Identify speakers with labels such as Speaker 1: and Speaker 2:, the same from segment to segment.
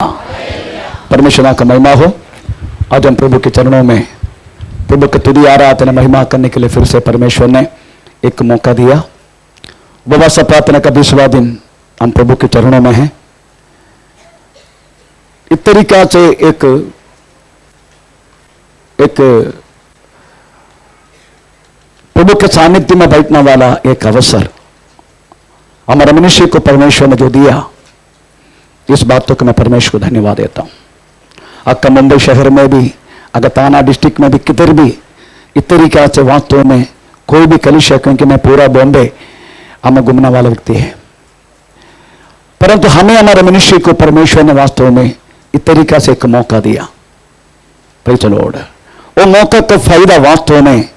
Speaker 1: परमेश्वर का महिमा हो। आज हम प्रभु के चरणों में प्रभु की तुदी आराधना महिमा करने के लिए फिर से परमेश्वर ने एक मौका दिया। उपवास प्रार्थना का 20वां दिन हम प्रभु के चरणों में हैं। इस तरीका से एक प्रभु के सानिध्य में बैठने वाला एक अवसर हमारे मनुष्य को परमेश्वर ने जो दिया, इस बातों को मैं परमेश्वर को धन्यवाद देता हूं। अक्का मुंबई शहर में भी, अगर ताना डिस्ट्रिक्ट में भी, किधर भी इस तरीका से वास्तव में कोई भी कलिश है, क्योंकि मैं पूरा बॉम्बे हमें घूमने वाला व्यक्ति है, परंतु हमें हमारे मनुष्य को परमेश्वर ने वास्तव में इस तरीका से एक मौका दिया। Praise the Lord. वो मौका का फायदा वास्तव में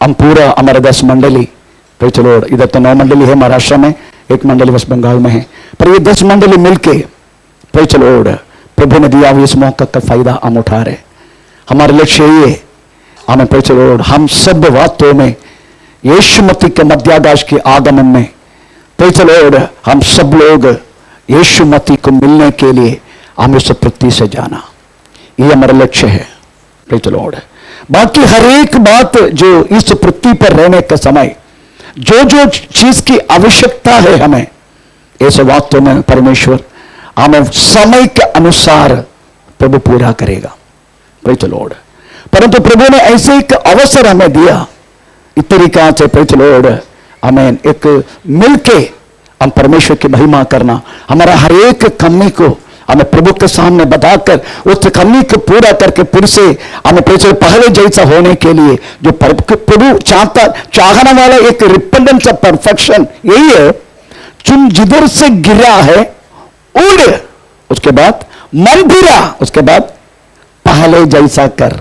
Speaker 1: हम पूरा हमारे 10 मंडली, प्रेज़ द लॉर्ड, इधर तो 9 मंडली है महाराष्ट्र में, 1 मंडली वेस्ट बंगाल में है, पर ये 10 मंडली मिलके प्रेज़ द लॉर्ड प्रभु ने दिया हुआ इस मौका का फायदा हम उठा रहे। हमारे लक्ष्य ये हमें प्रेज़ द लॉर्ड, हम सब वास्तव में यीशु मसीह के मध्याकाश के आगमन में प्रेज़ द लॉर्ड हम सब लोग यीशु मसीह को मिलने के लिए हमें इस पृथ्वी से जाना, ये हमारा लक्ष्य है। Praise the Lord. बाकी हर एक बात जो इस पृथ्वी पर रहने के समय जो जो चीज की आवश्यकता है हमें, ऐसे वास्तव में परमेश्वर हमें समय के अनुसार प्रभु पूरा करेगा। Praise the Lord. परंतु प्रभु ने ऐसे एक अवसर हमें दिया, इस तरीका से प्रेज़ द लॉर्ड हमें एक मिलके हम परमेश्वर की महिमा करना, हमारा हर एक कमी को हमें प्रभु के सामने बताकर उस कमी को पूरा करके फिर से हमें पहले जैसा होने के लिए जो प्रभु चाहने वाला एक रिपेंडेंस ऑफ परफेक्शन यही है। तुम जिधर से गिरा है उड़, उसके बाद मन फिरा, उसके बाद पहले जैसा कर।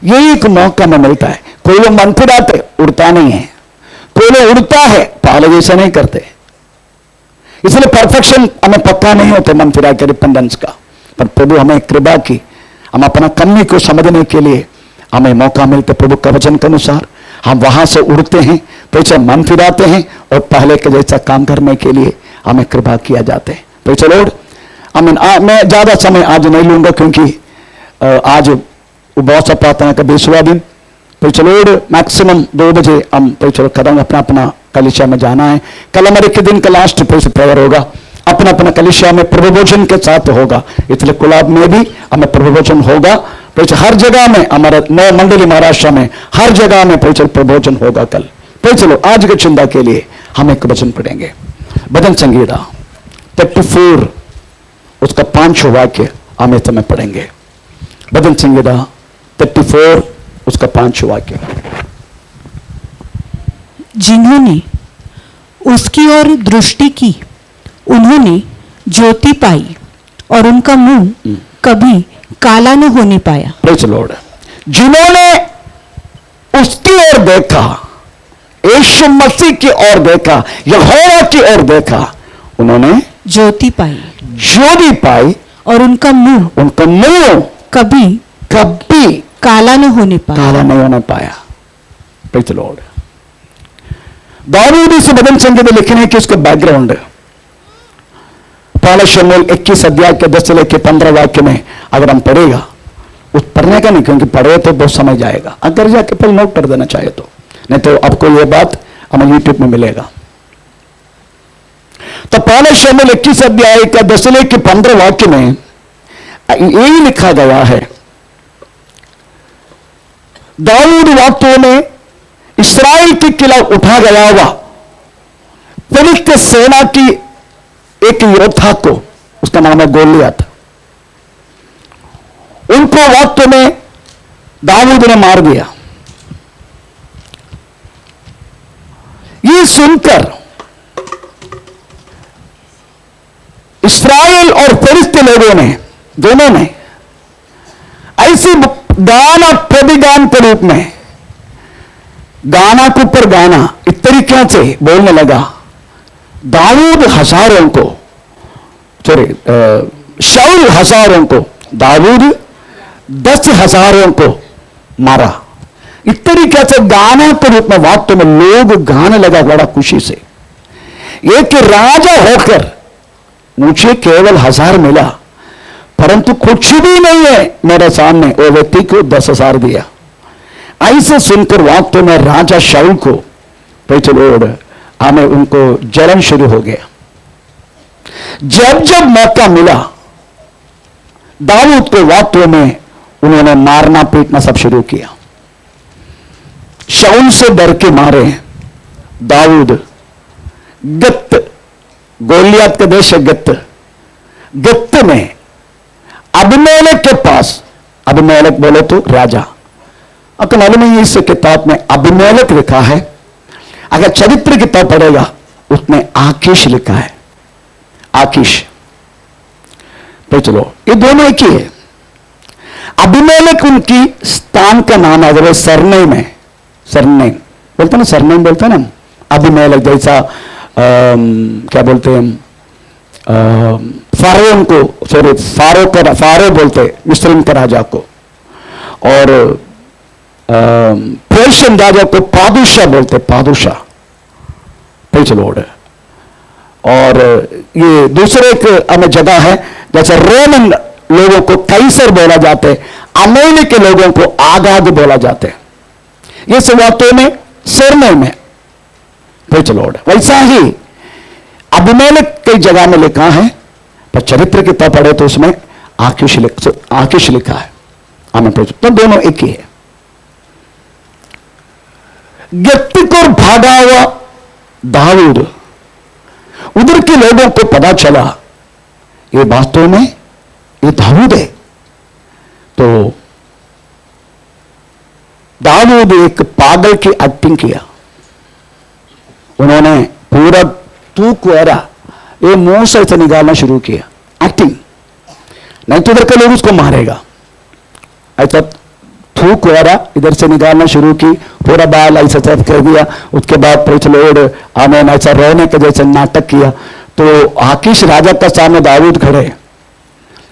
Speaker 1: यही एक मौका में मिलता है। कोई लोग मन फिराते उड़ता नहीं है, कोई लोग उड़ता है पहले जैसा नहीं करते, इसलिए परफेक्शन हमें पक्का नहीं होते मन फिरा के रिपेंडेंस का। पर प्रभु हमें कृपा की, हम अपना कमी को समझने के लिए हमें मौका मिलते प्रभु के वचन के अनुसार हम वहां से उड़ते हैं, तो मन फिराते हैं और पहले के जैसा काम करने के लिए हमें कृपा किया जाते हैं। Praise the Lord. मैं ज्यादा समय आज नहीं लूंगा, क्योंकि आज उपवास प्रार्थना का 20वां दिन। Praise the Lord. मैक्सिमम 2 बजे हम प्रेज़ द लॉर्ड करेंगे, अपना अपना कलिशा में जाना है। कल हमारे के दिन का लास्ट प्रेयर होगा, अपना अपना कलिशा में प्रभु भोजन के साथ होगा, इसलिए कुलाब में भी हमें प्रभु भोजन होगा। हर जगह में हमारा 9 मंडली महाराष्ट्र में हर जगह में प्रभु भोजन होगा कल। तो चलो आज की चिंता के लिए हम एक वचन पढ़ेंगे, भजन संगीता 34 उसका 5वां वाक्य हम समय पढ़ेंगे। भजन संगीता 34 उसका 5वां वाक्य।
Speaker 2: जिन्होंने उसकी ओर दृष्टि की उन्होंने ज्योति पाई और उनका मुंह कभी काला न होने पाया।
Speaker 1: Praise the Lord. जिन्होंने उसकी ओर देखा, यीशु मसीह की ओर देखा, यहोवा की ओर देखा, उन्होंने
Speaker 2: ज्योति पाई,
Speaker 1: ज्योति पाई और उनका मुंह
Speaker 2: कभी काला न होने पाया,
Speaker 1: काला नहीं होने पाया। Praise the Lord. दाऊद इस भजन संगीत में लिखने की उसका बैकग्राउंड पहला शमूएल 21 अध्याय के 10 से लेकर 15 वाक्य में अगर हम पढ़ेगा, उस पढ़ने का नहीं, क्योंकि पढ़े तो बहुत समय जाएगा, अगर जाके पहले नोट कर देना चाहे तो, नहीं तो आपको यह बात हमें यूट्यूब में मिलेगा। तो पहला शमूएल 21 अध्याय का 10 से लेकर 15 वाक्य में यही लिखा गया है, दाऊद वास्तव में इस्राएल के खिलाफ उठा गया हुआ फिलिस्ती सेना की एक योद्धा को, उसका नाम है गोलियत, उनको वास्तव में दाऊद ने मार दिया। ये सुनकर इस्राएल और फिलिस्ती लोगों ने दोनों ने ऐसे गाना प्रतिगान के रूप में गाना के ऊपर गाना इस तरीके से बोलने लगा, दाऊद हजारों को, शाऊल हजारों को, दाऊद 10,000 को मारा। इस तरीके से गाना के रूप में वास्तव में लोग गाने लगा बड़ा खुशी से। एक राजा होकर मुझे केवल 1000 मिला, परंतु कुछ भी नहीं है मेरे सामने, वो व्यक्ति को 10,000 दिया। ऐसे सुनकर वास्तव में राजा शाऊल को प्रेज़ द लॉर्ड हमें उनको जलन शुरू हो गया। जब जब मौका मिला दाऊद को वास्तव में उन्होंने मारना पीटना सब शुरू किया। शाऊल से डर के मारे दाऊद गत, गोलियत के देश गत में अबीमेलेक के पास, अबीमेलेक बोले तो राजा, अकल में इस किताब में अबीमेलेक लिखा है, अगर चरित्र किताब पढ़ेगा उसमें आकीश लिखा है, आकीश। तो चलो ये दोनों एक ही है। अबीमेलेक उनकी स्थान का नाम है, अगर सरनेम है, सरनेम बोलते ना, सरनेम बोलते ना अबीमेलेक, जैसा क्या बोलते हैं फारोन को, सॉरी फारो बोलते मिस्र के राजा को, और पर्शियन राजा को पादुशा बोलते, पादुशा, प्रेज़ द लॉर्ड। और ये दूसरे एक हमें जगह है, जैसे रोमन लोगों को कैसर बोला जाते, अमेरिका के लोगों को आगाग बोला जाते, ये सब वास्तव में सरनेम है, प्रेज़ द लॉर्ड। वैसा ही अबीमेलेक कई जगह में लिखा है, पर चरित्र किताब पढ़े तो उसमें आकीश लिखा है। आमीन, तो दोनों एक ही है। व्यक्ति को भागा हुआ दाऊद, उधर के लोगों को पता चला ये वास्तव में ये दाऊद है, तो दाऊद एक पागल की एक्टिंग किया। उन्होंने पूरा तूक वगैरह ये मुंह से ऐसे निकालना शुरू किया, एक्टिंग, नहीं तो इधर के लोग उसको मारेगा, ऐसा थूक वगैरह इधर से निकालना शुरू की, पूरा बाल ऐसा सब कर दिया। उसके बाद प्रेज़ द लॉर्ड आमीन ऐसा रोने के जैसे नाटक किया। तो आकीश राजा का सामने दाऊद खड़े,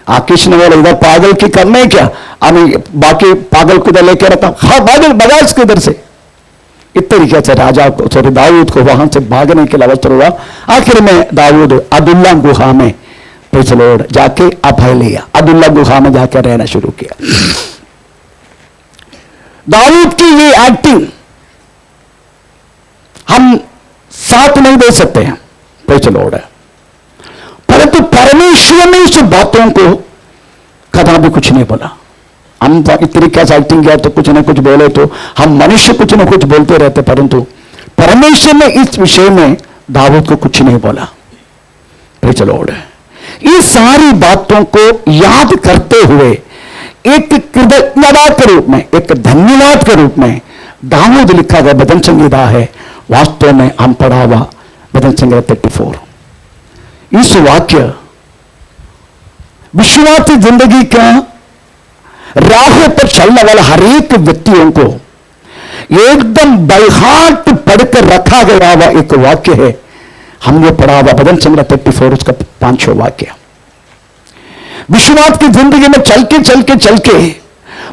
Speaker 1: आकीश ने बोला इधर पागल की करने क्या, आमीन बाकी पागल को इधर लेके रखा, हाँ पागल बगा इसको इधर से। इस तरीके से राजा को, सॉरी दाऊद को वहां से भागने के लिए अवसर हुआ। आखिर में दाऊद अदुल्ला गुहा में प्रेज़ द लॉर्ड जाके अभय लिया, अदुल्ला गुहा में जाकर रहना शुरू किया। दाऊद की ये एक्टिंग हम साथ नहीं दे सकते हैं, प्रेज़ द लॉर्ड, परंतु परमेश्वर ने इस बातों को कदा भी कुछ नहीं बोला। हम इस तरीके से एक्टिंग किया तो कुछ ना कुछ बोले, तो हम मनुष्य कुछ ना कुछ बोलते रहते, परंतु परमेश्वर ने इस विषय में दाऊद को कुछ नहीं बोला, प्रेज़ द लॉर्ड। ये सारी बातों को याद करते हुए एक कृतज्ञता के रूप में, एक धन्यवाद के रूप में दाऊद लिखा गया भजन संहिता है, वास्तव में हम पढ़ा हुआ भजन संहिता 34। इस वाक्य विश्वासी जिंदगी का राह पर चलने वाला हर एक व्यक्तियों को एकदम बायहार्ट पढ़कर रखा गया हुआ एक वाक्य है। हमने पढ़ा हुआ भजन संहिता 34 उसका 5वां वाक्य। विश्वास की जिंदगी में चल के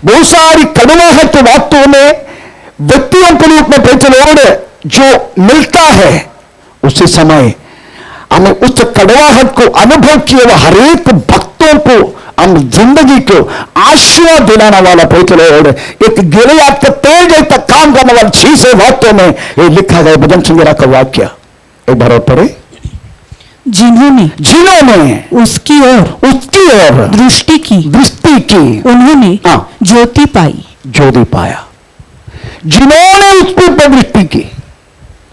Speaker 1: बहुत सारी कड़वाहट तो वास्तव में व्यक्तियों के रूप में प्रेज़ द लॉर्ड जो मिलता है, उसी समय हमें उस कड़वाहट को अनुभव किए हुए हर एक भक्तों को हम जिंदगी को आशीर्वाद दिलाने वाला प्रेज़ द लॉर्ड एक गिलियाद का तेज तक काम करने वाला चीज है। वास्तव में ये लिखा गया भजन संहिता का वाक्य, एक बार और पढ़े। जिन्होंने उसकी ओर दृष्टि की उन्होंने ज्योति पाया। जिन्होंने उसके ऊपर दृष्टि की,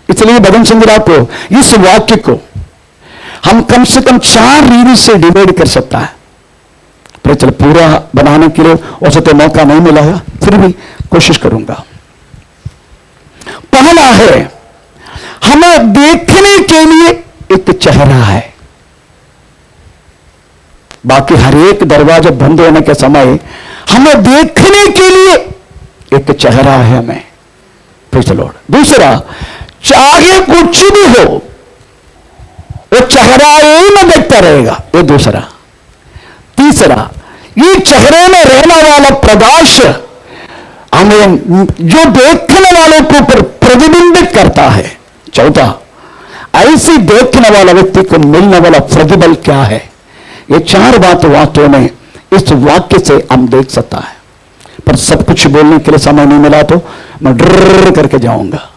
Speaker 1: इसलिए भजन संहिता को, इस वाक्य को हम कम से कम 4 रीति से डिवाइड कर सकता है। चलो पूरा बनाने के लिए वैसे तो मौका नहीं मिला है, फिर भी कोशिश करूंगा। पहला है, हमें देखने के लिए एक चेहरा है। बाकी हर एक दरवाजा बंद होने के समय हमें देखने के लिए एक चेहरा है हमें, प्रेज़ द लॉर्ड। दूसरा, चाहे कुछ भी हो वो चेहरा ही में देखता रहेगा, ये दूसरा। तीसरा, ये चेहरे में रहने वाला प्रकाश हमें जो देखने वालों के ऊपर प्रतिबिंबित करता है। चौथा, ऐसी देखने वाला व्यक्ति को मिलने वाला प्रतिबल क्या है। ये 4 बात वास्तव में इस वाक्य से हम देख सकता है। पर सब कुछ बोलने के लिए समय नहीं मिला तो मैं ड्र करके जाऊंगा।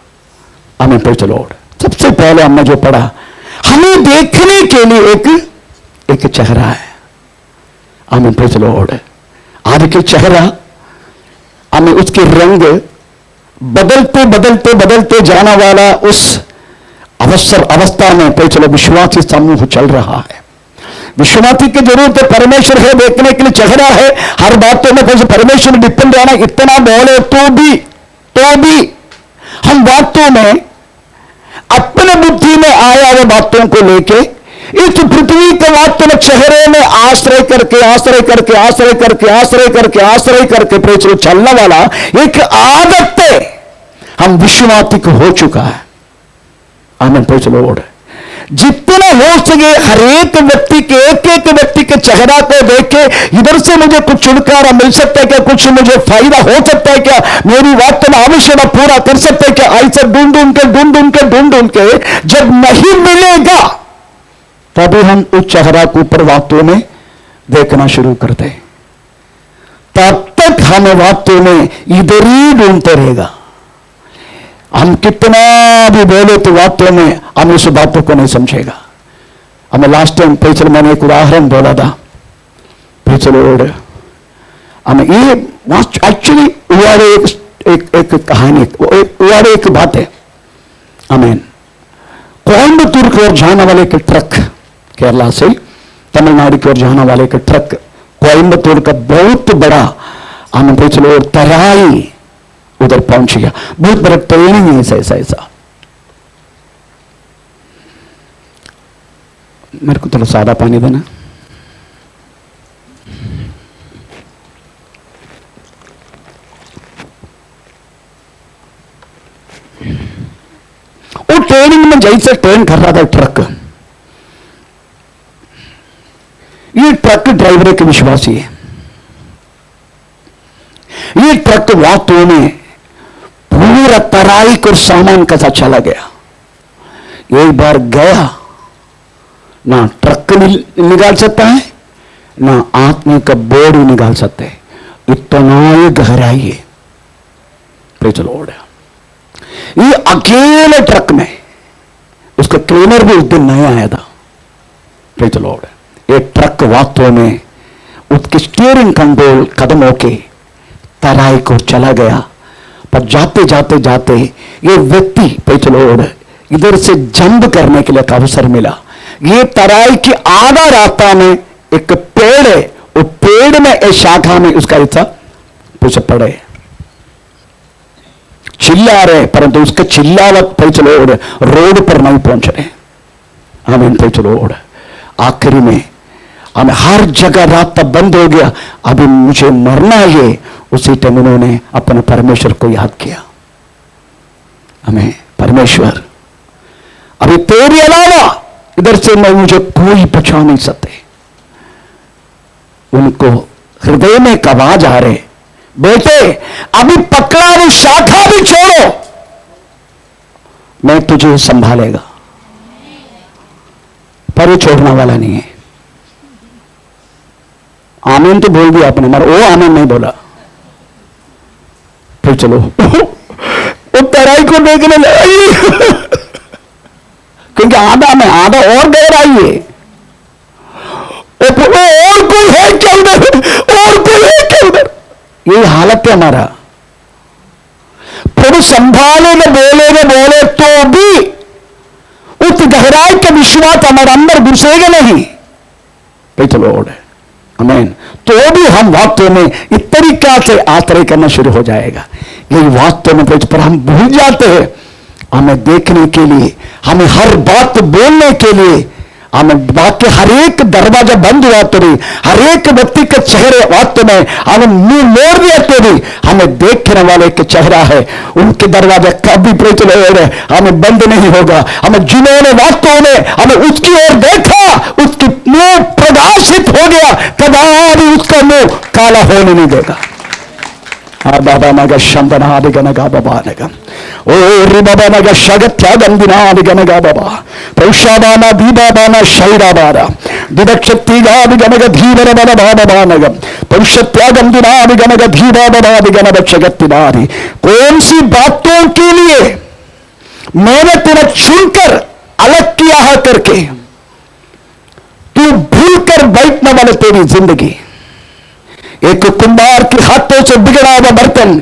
Speaker 1: हमें प्रेज़ द लॉर्ड। सबसे पहले हमने जो पढ़ा, हमें देखने के लिए एक चेहरा है। हमें प्रेज़ द लॉर्ड। आज के चेहरा हमें उसके रंग बदलते बदलते बदलते जाने वाला उस अवस्था में प्रेज़ द लॉर्ड विश्वासी समूह चल रहा है। विश्वासी की जरूरत है, परमेश्वर है, देखने के लिए चेहरा है। हर बातों में परमेश्वर डिपेंड रहना। इतना बोले तो भी हम बातों में अपने बुद्धि में आया हुआ बातों को लेके इस पृथ्वी के बातों में चेहरे में आश्रय करके प्रेज़ द लॉर्ड चलने वाला एक आदत हम विश्वासी को हो चुका है। आमीन प्रेज़ द लॉर्ड। जितना हो सके हर एक व्यक्ति के चेहरा को देख के इधर से मुझे कुछ छुटकारा मिल सकता है क्या, कुछ मुझे फायदा हो सकता है क्या, मेरी बात में आवश्यकता पूरा कर सकता है क्या, ऐसे ढूंढ के जब नहीं मिलेगा तभी हम उस चेहरा को ऊपर वास्तव में देखना शुरू करते हैं। तब तक हमें वास्तव में इधर ही ढूंढते रहेगा। हम कितना भी बोले तो वास्तव में हम उस बातों को नहीं समझेगा। हमें लास्ट टाइम प्रेज़ मैंने एक उदाहरण बोला था। Praise the Lord. हमें ये एक्चुअली एक कहानी, एक बात है। आमीन। कोयम्बतूर की ओर जाने वाले के ट्रक, केरला से तमिलनाडु की ओर जाने वाले के ट्रक कोयम्बतूर का बहुत बड़ा हमें प्रेज़ द लॉर्ड तराई उधर पहुंच गया। बहुत बड़ा ट्रेनिंग है ऐसा। मेरे को थोड़ा सादा पानी देना। वो ट्रेनिंग में जैसे ट्रेन कर रहा था ट्रक, ये ट्रक ड्राइवर एक विश्वासी है। ये ट्रक वास्तव में पूरा तराई को सामान के साथ चला गया। एक बार गया, ना ट्रक निकाल सकता है, ना आदमी का बॉडी निकाल सकते है। इतना ये गहराई है। Praise the Lord. ये अकेले ट्रक में, उसका क्लीनर भी उस दिन नहीं आया था। Praise the Lord. ये ट्रक वास्तव में उसकी स्टीयरिंग कंट्रोल खत्म होके तराई को चला गया। पर जाते ये व्यक्ति प्रेज़ द लॉर्ड इधर से जंप करने के लिए एक अवसर मिला। ये तराई की आधा रास्ता में एक पेड़ है, वो पेड़ में एक शाखा में उसका हिस्सा पीछे पड़े, चिल्ला रहे, परंतु उसका चिल्लावट प्रेज़ द लॉर्ड रोड पर नहीं पहुंच रहे। आमीन प्रेज़ द लॉर्ड। आखिरी में हमें हर जगह रास्ता बंद हो गया, अभी मुझे मरना है। उसी टाइम उन्होंने अपने परमेश्वर को याद किया। हमें परमेश्वर, अभी तेरे अलावा इधर से मैं मुझे कोई बचा नहीं सकते। उनको हृदय में एक आवाज आ रहे, बेटे अभी पकड़ा वो शाखा भी छोड़ो, मैं तुझे संभालेगा। पर वो छोड़ने वाला नहीं है। आमीन तो बोल दिया आपने, मगर वो आमीन नहीं बोला। फिर चलो वो तराई को देखने लगे क्योंकि आधा में आधा और गहराई है। और कोई है क्या उधर, और कोई है क्या उधर। यही हालत है हमारा। प्रभु संभालेंगे, बोले तो भी उस गहराई का विश्वास हमारे अंदर घुसेगा नहीं। Praise the Lord. आमीन। तो भी हम वास्तव में इस तरीका से आश्रय करना शुरू हो जाएगा। यही वास्तव में पर हम भूल जाते हैं। हमें देखने के लिए, हमें हर बात बोलने के लिए, हमें बात के हर एक दरवाजा बंद हुआ तो भी, हर एक व्यक्ति के चेहरे वास्तव में हमें मुंह मोड़ दिया तो भी हमें देखने वाले के चेहरा है, उनके दरवाजा कभी प्रेज़ द लॉर्ड हमें बंद नहीं होगा। हमें जिन्होंने वास्तव में हमें उसकी ओर देखा, उसकी मुंह प्रकाशित हो गया, कभी उसका मुंह काला होने नहीं देगा। बाबा नग शंदनादिगनगा बाबा नग ओ रि बाबा नग शगत्यागंदिनादिगनगा बाबा पौषाबाना दीबाबाना शैराबारा दिदक्षत्तिगादिगणग धीवरबलभावभानगम पौरुषत्यागम दिनादिगणग धीवादिगणभक्षगत्तिनादि। कौन सी बातों के लिए मैंने तेरा चुनकर अलग किया है करके तू भूलकर बैठने वाले तेरी जिंदगी। एक कुंभार के हाथों से बिगड़ा हुआ बर्तन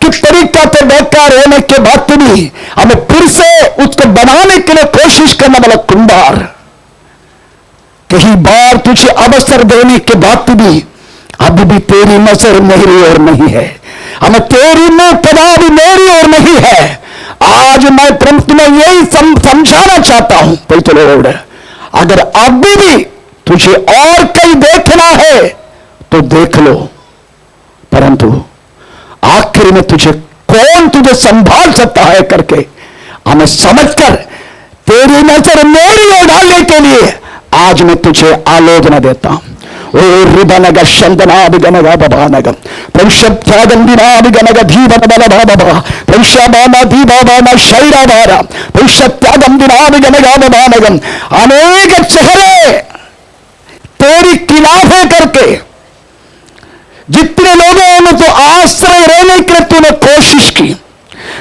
Speaker 1: किस तरीका से बेकार होने के बाद भी हमें फिर से उसको बनाने के लिए कोशिश करने वाला कुंभार, कई बार तुझे अवसर देने के बाद भी अब भी तेरी नजर मेरी ओर नहीं है, हमें तेरी मुंह पदा भी मेरी ओर नहीं है। आज मैं तुम्हें यही समझाना चाहता हूं, तो लोड अगर अब भी तुझे और कहीं देखना है तो देख लो, परंतु आखिर में तुझे कौन तुझे संभाल सकता है करके हमें समझकर तेरी नजर मेरी ओर डालने के लिए आज मैं तुझे आलोचना देता हूं। ओ रिबनग शंदनादिगणग बभानगम पौरुषत्यागंदिनादिगणग धीवनबलभावभा पौरुषाबाना धीभाबाना शैराबारा पौरुषत्यागंदिनादिगणग बभानगम। अनेक चेहरे तेरी खिलाफे करके जितने लोगों ने तो आश्रय रहने के लिए तूने कोशिश की,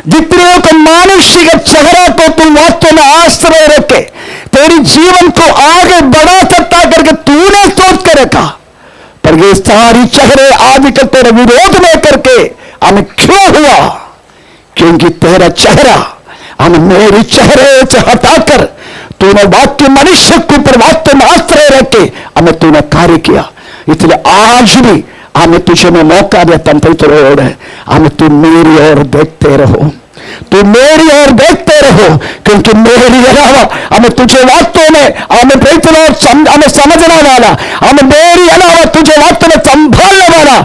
Speaker 1: जितने लोगों को मानुषिक चेहरा को तुम वास्तव में आश्रय रखे तेरी जीवन को आगे बढ़ा सकता करके तूने सोच कर रखा, पर ये सारी चेहरे आजकल तेरे विरोध में करके हमें क्यों हुआ? क्योंकि तेरा चेहरा हम मेरी चेहरे से हटाकर तूने वाक्य मनुष्य के ऊपर वास्तव में आश्रय रखे हमें तूने कार्य किया। इसलिए आज भी हमें तुझे में मौका देता है, हमें तू मेरी ओर देखते रहो, तू मेरी ओर देखते रहो, क्योंकि मेरे अलावा हमें तुझे वास्तव में हमें समझने वाला, हमें मेरे अलावा तुझे वास्तव में संभालने वाला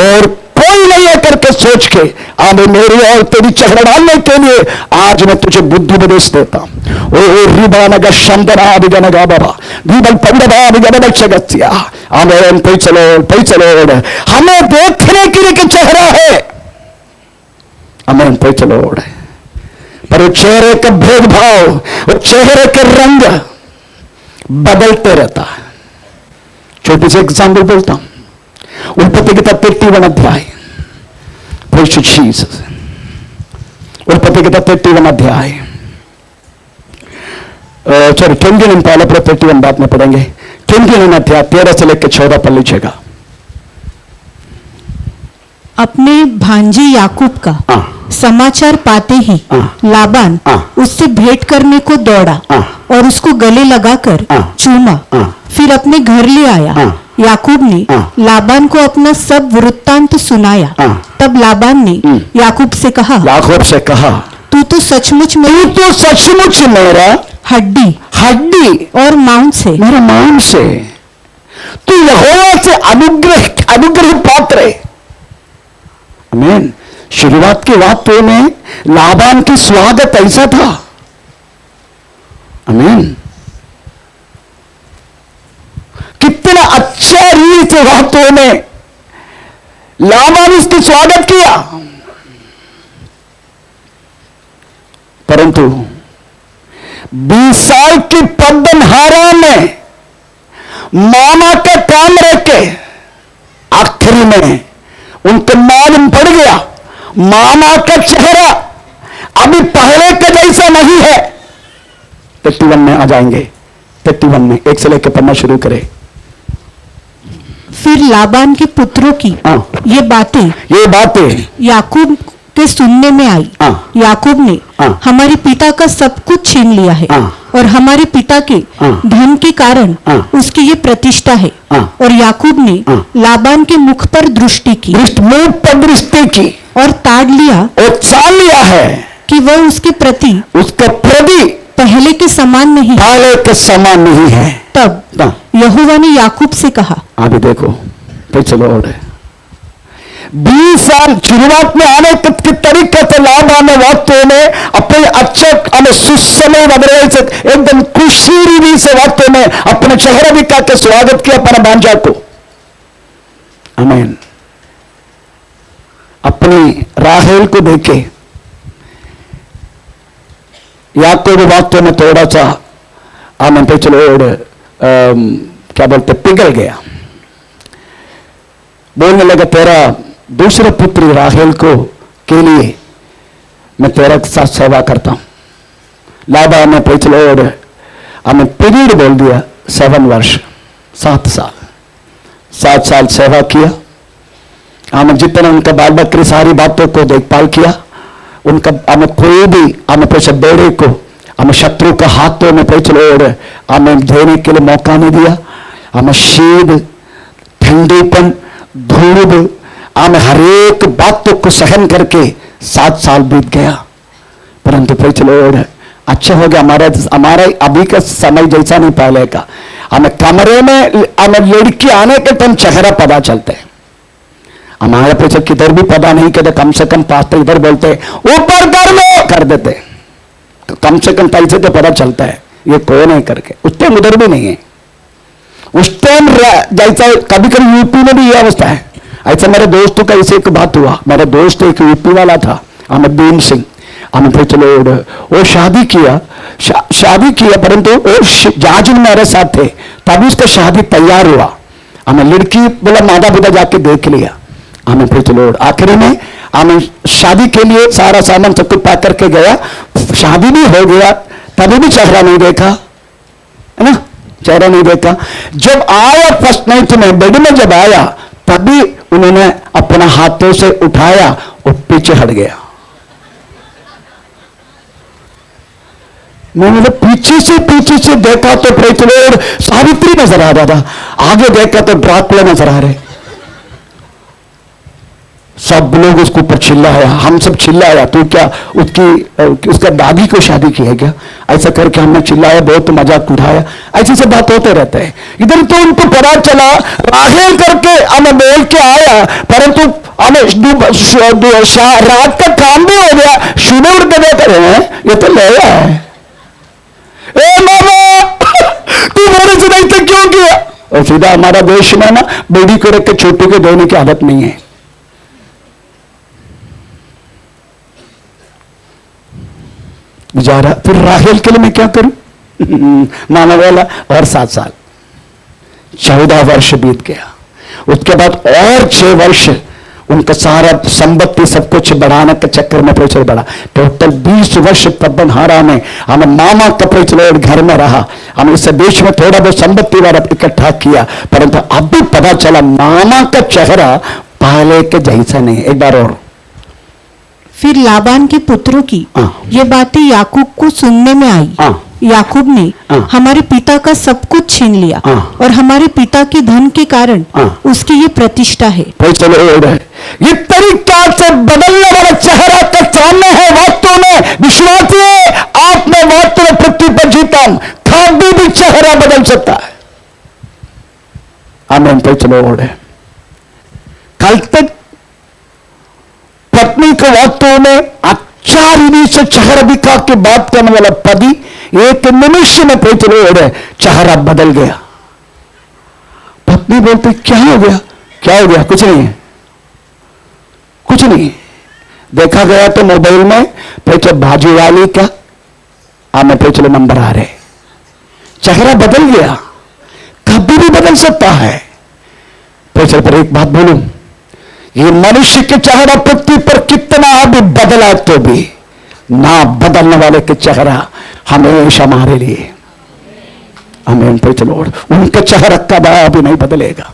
Speaker 1: और कोई नहीं है करके सोच के हमें मेरी और तेरी चेहरा डालने के लिए आज मैं तुझे बुद्धि उपदेश देता हूं। ओ रिबानग शंदनादिगणग बाबा दीबल पंडभादिगणक्षगत्या आमेन। पैचलो हमें देखने के लिए कि चेहरा है, आमेन पैचलो, पर वो चेहरे का भेदभाव, वो चेहरे के रंग बदलते रहता है। छोटी सी एग्जाम्पल बोलता हूं, उत्पत्ति किताब 31 अध्याय, उत्पत्ति किताब 31 अध्याय, सॉरी 29 पहले पूरा 31 बात में पढ़ेंगे। 29 अध्याय 13 से लेकर 14 पर लीजिएगा।
Speaker 2: अपने भांजे याकूब का समाचार पाते ही लाबान उससे भेंट करने को दौड़ा और उसको गले लगाकर चूमा, फिर अपने घर ले आया। याकूब ने लाबान को अपना सब वृत्तांत सुनाया। तब लाबान ने याकूब से कहा, तू तो सचमुच मेरा हड्डी और मांस है,
Speaker 1: मेरा मांस है, तू यहोवा से अनुग्रह पात्र है। आमीन। शुरुआत की बातों में लाबान की स्वागत ऐसा था। आमीन। कितना अच्छा रीति से बातों में लाबान इसकी स्वागत किया, परंतु 20 साल की पद्दनहारा में मामा का काम रखे आखिरी में उनको मालूम पड़ गया मामा का चेहरा अभी पहले का जैसा नहीं है। 31 में आ जाएंगे, 31 में 1 से लेकर पढ़ना शुरू करें।
Speaker 2: फिर लाबान के पुत्रों की ये बातें याकूब के सुनने में आई। याकूब ने हमारे पिता का सब कुछ छीन लिया है और हमारे पिता के धन के कारण उसकी ये प्रतिष्ठा है। और याकूब ने लाबान के मुख पर दृष्टि की और ताड़ लिया है कि वह उसके प्रति पहले के समान नहीं है। तब यहोवा ने याकूब से कहा,
Speaker 1: अभी देखो तो चलो, 20 साल शुरुआत में आने के तरीके से लाबान ने वास्तव में अपने अच्छे सुसमय से एकदम खुशी से वास्तव में अपने चेहरा दिखा के स्वागत किया अपने भांजा को। आमीन। अपनी राहेल को देखे याकूब वास्तव में थोड़ा सा आमीन पे चलो क्या बोलते, पिघल गया। बोलने लगा, तेरा दूसरे पुत्री राहेल को के लिए मैं तेरा साथ सेवा करता हूं। लाबा ने पिछले और हमें पीरियड बोल दिया 7 वर्ष, 7 साल, 7 साल सेवा किया। हमें जितना उनका बाल बकरी सारी बातों को देखभाल किया, उनका हमें कोई भी हमें पैसे बेड़े को हमें शत्रु का हाथों में पिछले और हमें देने के लिए मौका नहीं दिया। हमें शीत, ठंडीपन, धूप, हमें हर एक बातों को सहन करके 7 साल बीत गया। परंतु पिछले और अच्छा हो गया, हमारा अभी का समय जैसा नहीं पहले का। हमें कमरे में हमें लड़की आने के टाइम चेहरा पता चलते हैं। हमारे पीछे किधर भी पता नहीं कहते, कम से कम पास्टर इधर बोलते ऊपर कर लो, कर देते, तो कम से कम पैसे तो पता चलता है ये कौन है करके। उस टाइम उधर भी नहीं है। उस टाइम जैसा कभी कभी यूपी में भी ये अवस्था है। ऐसा मेरे दोस्तों का इसे एक बात हुआ। मेरा दोस्त एक यूपी वाला था, अमरदीन सिंह। हमें फिर चलो वो शादी किया परंतु वो जहाज में मेरे साथ थे, तभी उसका शादी तैयार हुआ। हमें लड़की बोला माता पिता जाके देख लिया। हमें फिर चलो आखिरी में हमें शादी के लिए सारा सामान सब कुछ पैक करके गया। शादी भी हो गया, तभी भी चेहरा नहीं देखा, है ना, चेहरा नहीं देखा। जब आया फर्स्ट नाइट में बेड में जब आया, तभी उन्होंने अपना हाथों से उठाया और पीछे हट गया। मैंने पीछे से देखा तो प्रेतलोड सावित्री नजर आ रहा था, आगे देखा तो ड्राकुला नजर आ रहे। सब लोग उसके ऊपर चिल्लाया, हम सब चिल्लाया, तू क्या उसका दादी को शादी की है क्या, ऐसा करके हमने चिल्लाया, बहुत मजाक उठाया। ऐसी सब बात होते रहते हैं। इधर तो उनको पता चला राहेल करके हमें बोल के आया, परंतु हमें रात का काम भी हो गया, सुबह उठ के देख रहे हैं ये तो ले आया है। ए मामा तू मेरे से नहीं क्यों किया? और सीधा हमारा देश में ना बेटी को रख के छोटी को देने की आदत नहीं है। बेचारा फिर राहेल के लिए मैं क्या करूं? माना वाला और 7 साल, 14 वर्ष बीत गया। उसके बाद और 6 वर्ष उनका सारा संपत्ति सब कुछ बढ़ाने के चक्कर में पैसे बढ़ा। टोटल 20 वर्ष पद्महारा में हमें मामा का पैसे घर में रहा। हम इस देश में थोड़ा बहुत संपत्ति वाला इकट्ठा किया, परंतु अब भी पता चला मामा का चेहरा पहले के जैसा नहीं। एक बार और
Speaker 2: फिर लाबान के पुत्रों की ये बातें याकूब को सुनने में आई। याकूब ने हमारे पिता का सब कुछ छीन लिया और हमारे पिता के धन के कारण उसकी ये प्रतिष्ठा है।
Speaker 1: चलो ये तरीका से बदलने वाला चेहरा का सामने है। वास्तव में विश्वासी आपने वास्तव में पृथ्वी पर जीता, कभी भी चेहरा बदल सकता है। आमीन। चलो कल तक पत्नी को वास्तव में अच्छा रीति से चेहरा दिखा के बात करने वाला पति एक निमिष में चेहरा बदल गया। पत्नी बोलते क्या हो गया, क्या हो गया? कुछ नहीं है, कुछ नहीं। देखा गया तो मोबाइल में पैसे बाजू वाली का हमें पैसे नंबर आ रहे, चेहरा बदल गया। कभी भी बदल सकता है। पैसे पर एक बात बोलूं, ये मनुष्य के चेहरा पृथ्वी पर कितना भी बदला तो भी ना बदलने वाले के चेहरा हमेशा हमारे लिए। आमीन। उनका चेहरा कभी नहीं बदलेगा।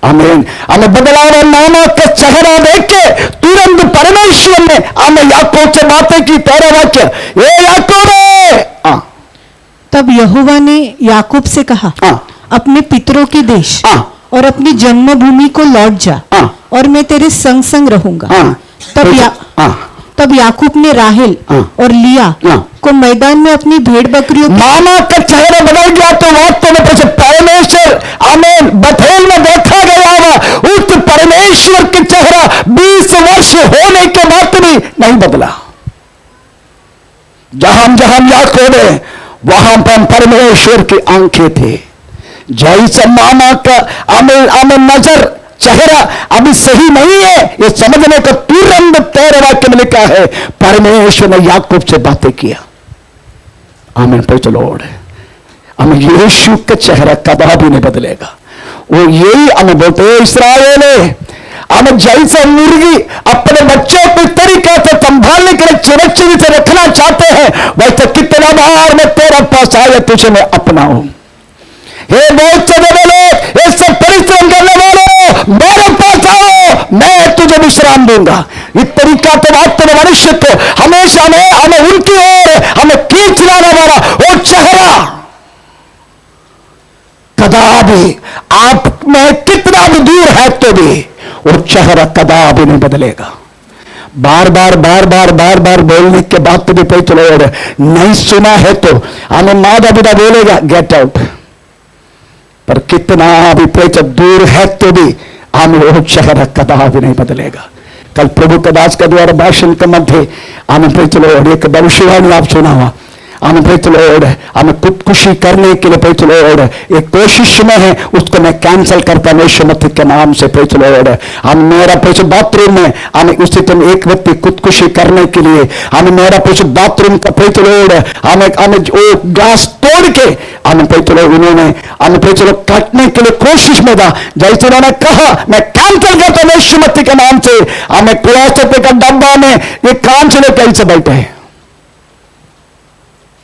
Speaker 1: आमीन। हमें बदलाव नामा का चेहरा देख के तुरंत परमेश्वर ने हमें याकूब से बातें की। तेरा वाक्य ये याकूब है।
Speaker 2: तब यहोवा ने याकूब से कहा, अपने पितरों के देश और अपनी जन्मभूमि को लौट जा और मैं तेरे संग संग रहूंगा। तब याकूब ने राहेल और लिया को मैदान में अपनी भेड़ बकरियों
Speaker 1: मामा का चेहरा बदल गया। तो वास्तव में पैसे परमेश्वर आमीन बथेल में देखा गया हुआ उस परमेश्वर के चेहरा 20 वर्ष होने के बाद भी नहीं बदला। जहां जहां याकूब है वहां पर परमेश्वर की आंखें थे। जैसा मामा का आमीन नजर चेहरा अभी सही नहीं है, ये समझने का तुरंत 13 वाक्य में लिखा है परमेश्वर ने याकूब से बातें किया। आमीन। चलो हमें यीशु का चेहरा कदापि नहीं बदलेगा। वो यही हमें बोलते हैं, इस्राएल हमें जैसे मुर्गी अपने बच्चों को तरीके से संभालने के लिए सुरक्षित से रखना चाहते हैं, वैसे कितना बार मैं तेरे पास आया तुझे मैं अपनाऊं। हे बहुत से बड़े लोग, ये सब परिश्रम करने वालों, मेरे पास आओ, मैं तुझे विश्राम दूंगा। इस तरीका तो वास्तव में मनुष्य को हमेशा हमें उनकी ओर हमें खींचना वाला वो चेहरा कदापि आप में कितना भी दूर है तो भी वो चेहरा कदापि नहीं बदलेगा। बार बार बार बार बार बार बोलने के बाद तो भी कोई चलो नहीं सुना है तो हमें माता पिता बोलेगा गेट आउट, पर कितना भी कोई दूर है तो भी हमें वो चेहरा कदापि नहीं बदलेगा। कल प्रभु का दास का द्वारा भाषण के मध्य हमें चलो एक भविष्यवाणी आप सुना हुआ, हमें हमें खुदकुशी करने के लिए एक कोशिश में है, उसको मैं कैंसिल करता हूं यीशु मसीह के नाम से। हम मेरा बाथरूम में हमें उसी टाइम एक व्यक्ति खुदकुशी करने के लिए हमें मेरा बाथरूम का हमें वो ग्लास तोड़ के हमें उन्होंने हमें काटने के लिए कोशिश में था। जैसे उन्होंने कहा मैं कैंसिल करता हूं यीशु मसीह के नाम से। हमें प्लास्टिक का डब्बा में एक काम से कैसे बैठे हैं,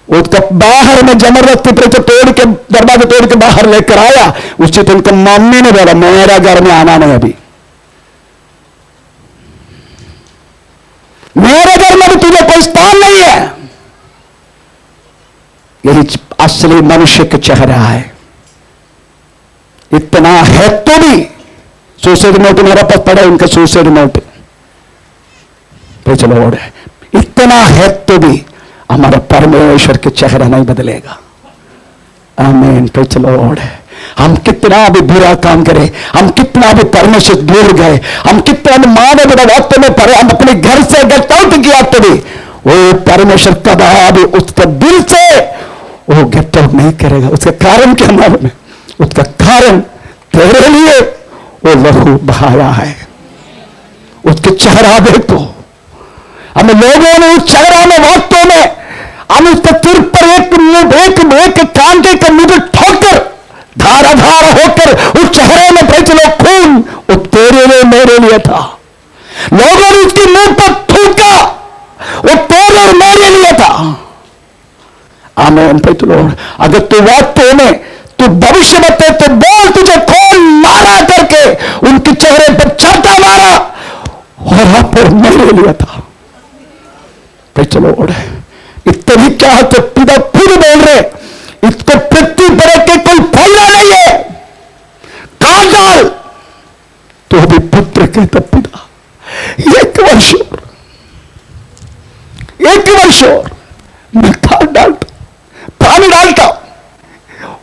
Speaker 1: उसका बाहर में जबरदस्ती पे तोड़ के दरवाजा तोड़ के बाहर लेकर आया। उसी दिन उनका मम्मी ने बोला मेरा घर में आना नहीं, अभी मेरे घर में भी तुझे कोई स्थान नहीं है। यही असली मनुष्य का चेहरा है। इतना है तो भी सुसाइड नोट मेरे पास पड़ा, उनका सुसाइड नोट चलो इतना है तो भी हमारा परमेश्वर के चेहरा नहीं बदलेगा। आमीन। Praise the Lord. हम कितना भी बुरा काम करें, हम कितना भी परमेश्वर दूर गए, हम कितना भी मानव वास्तव में पड़े, हम अपने घर से गेट आउट किया तो भी वो परमेश्वर कभी उसके दिल से वो गेट आउट नहीं करेगा। उसका कारण क्या मालूम है? उसका कारण तेरे लिए वो लहू बहाया है। उसके चेहरा देखो, हमें लोगों ने उस चेहरा में वास्तव में हम उसके सिर पर एक कांटे का मुझे ठोकर धारा धारा होकर उस चेहरे में भेजलो खून वो तेरे लिए मेरे लिए था। लोगों ने उसके मुंह पर थूका, वो तेरे और मेरे लिए था। आमीन। Praise the Lord. अगर तू वास्तव में तू भविष्य बते तो बोल तुझे कौन मारा करके उनके चेहरे पर चाटा मारा और आप मेरे लिए था। Praise the Lord. इतनी क्या तो पिता खुद बोल रहे इसको पृथ्वी पर के कोई फायदा नहीं है, काट डाल। तो भी पुत्र कहता पिता एक वर्ष और मैं खाद डालता, पानी डालता,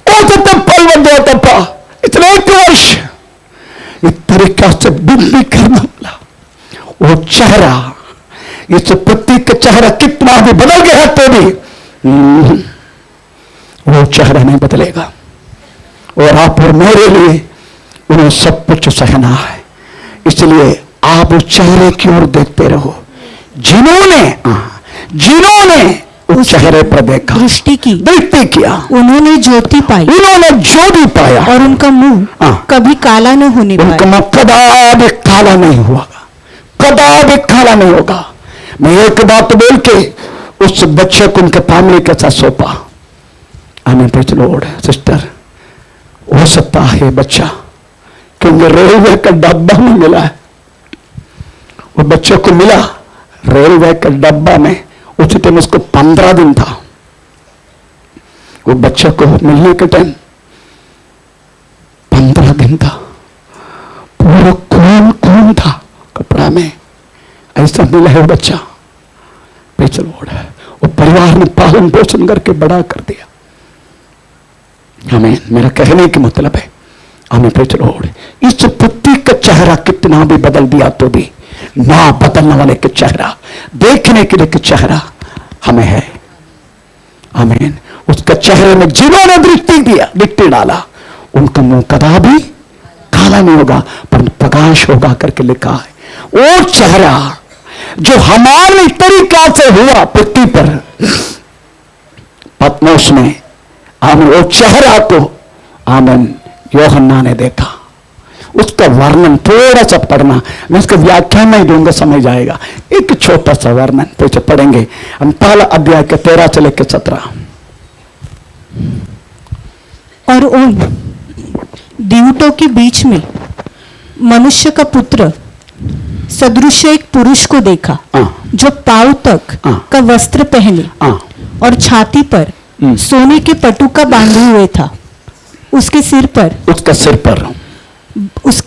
Speaker 1: वो तो फल बन जाता पा। इतना एक वर्ष इस तरीका से बिल्ली करना वाला वो चेहरा, इस पति का चेहरा कितना भी बदल गया तो भी वो चेहरा नहीं बदलेगा। और आप और मेरे लिए उन्हें सब कुछ सहना है। इसलिए आप उस चेहरे की ओर देखते रहो जिन्होंने उस चेहरे पर देखा, दृष्टि किया, उन्होंने ज्योति पाया
Speaker 2: और उनका मुंह कभी काला न होने पाया।
Speaker 1: उनका मुंह कदापि काला नहीं हुआ, कदापि काला नहीं होगा। मैं एक बात बोल के उस बच्चे को उनके फैमिली के साथ सौंपा। आमीन। Praise the Lord. सिस्टर, हो सकता है बच्चा क्योंकि रेलवे का डब्बा में मिला है, वो बच्चे को मिला रेलवे का डब्बा में। उस टाइम उसको 15 दिन था। वो बच्चे को मिलने के टाइम 15 दिन था। पूरा खून था कपड़ा में, ऐसा मिला है वो बच्चा। Praise the Lord. वो परिवार ने पालन पोषण करके बड़ा कर दिया। हमें मेरा कहने का मतलब है हमें प्रेज़ द लॉर्ड इस पति का चेहरा कितना भी बदल दिया तो भी ना बदलने वाले का चेहरा, देखने के लिए चेहरा हमें है। आमीन। उसका चेहरे में जिन्होंने दृष्टि डाला उनका मुंह कदापि काला नहीं होगा पर प्रकाश होगा करके लिखा है। वो चेहरा जो हमारे तरीका से हुआ पृथ्वी पर, पत्मोस में आमीन, वो चेहरा को आमीन यूहन्ना ने देखा। उसका वर्णन थोड़ा सा पढ़ना, मैं उसका व्याख्यान नहीं दूंगा, समझ जाएगा। एक छोटा सा वर्णन पीछे पढ़ेंगे हम, पहला अध्याय के 13 से लेकर 17।
Speaker 2: और उन दीवटों के बीच में मनुष्य का पुत्र सदृश एक पुरुष को देखा, जो पांव तक का वस्त्र पहने और छाती पर सोने के पटुका बांधे हुए था। उसका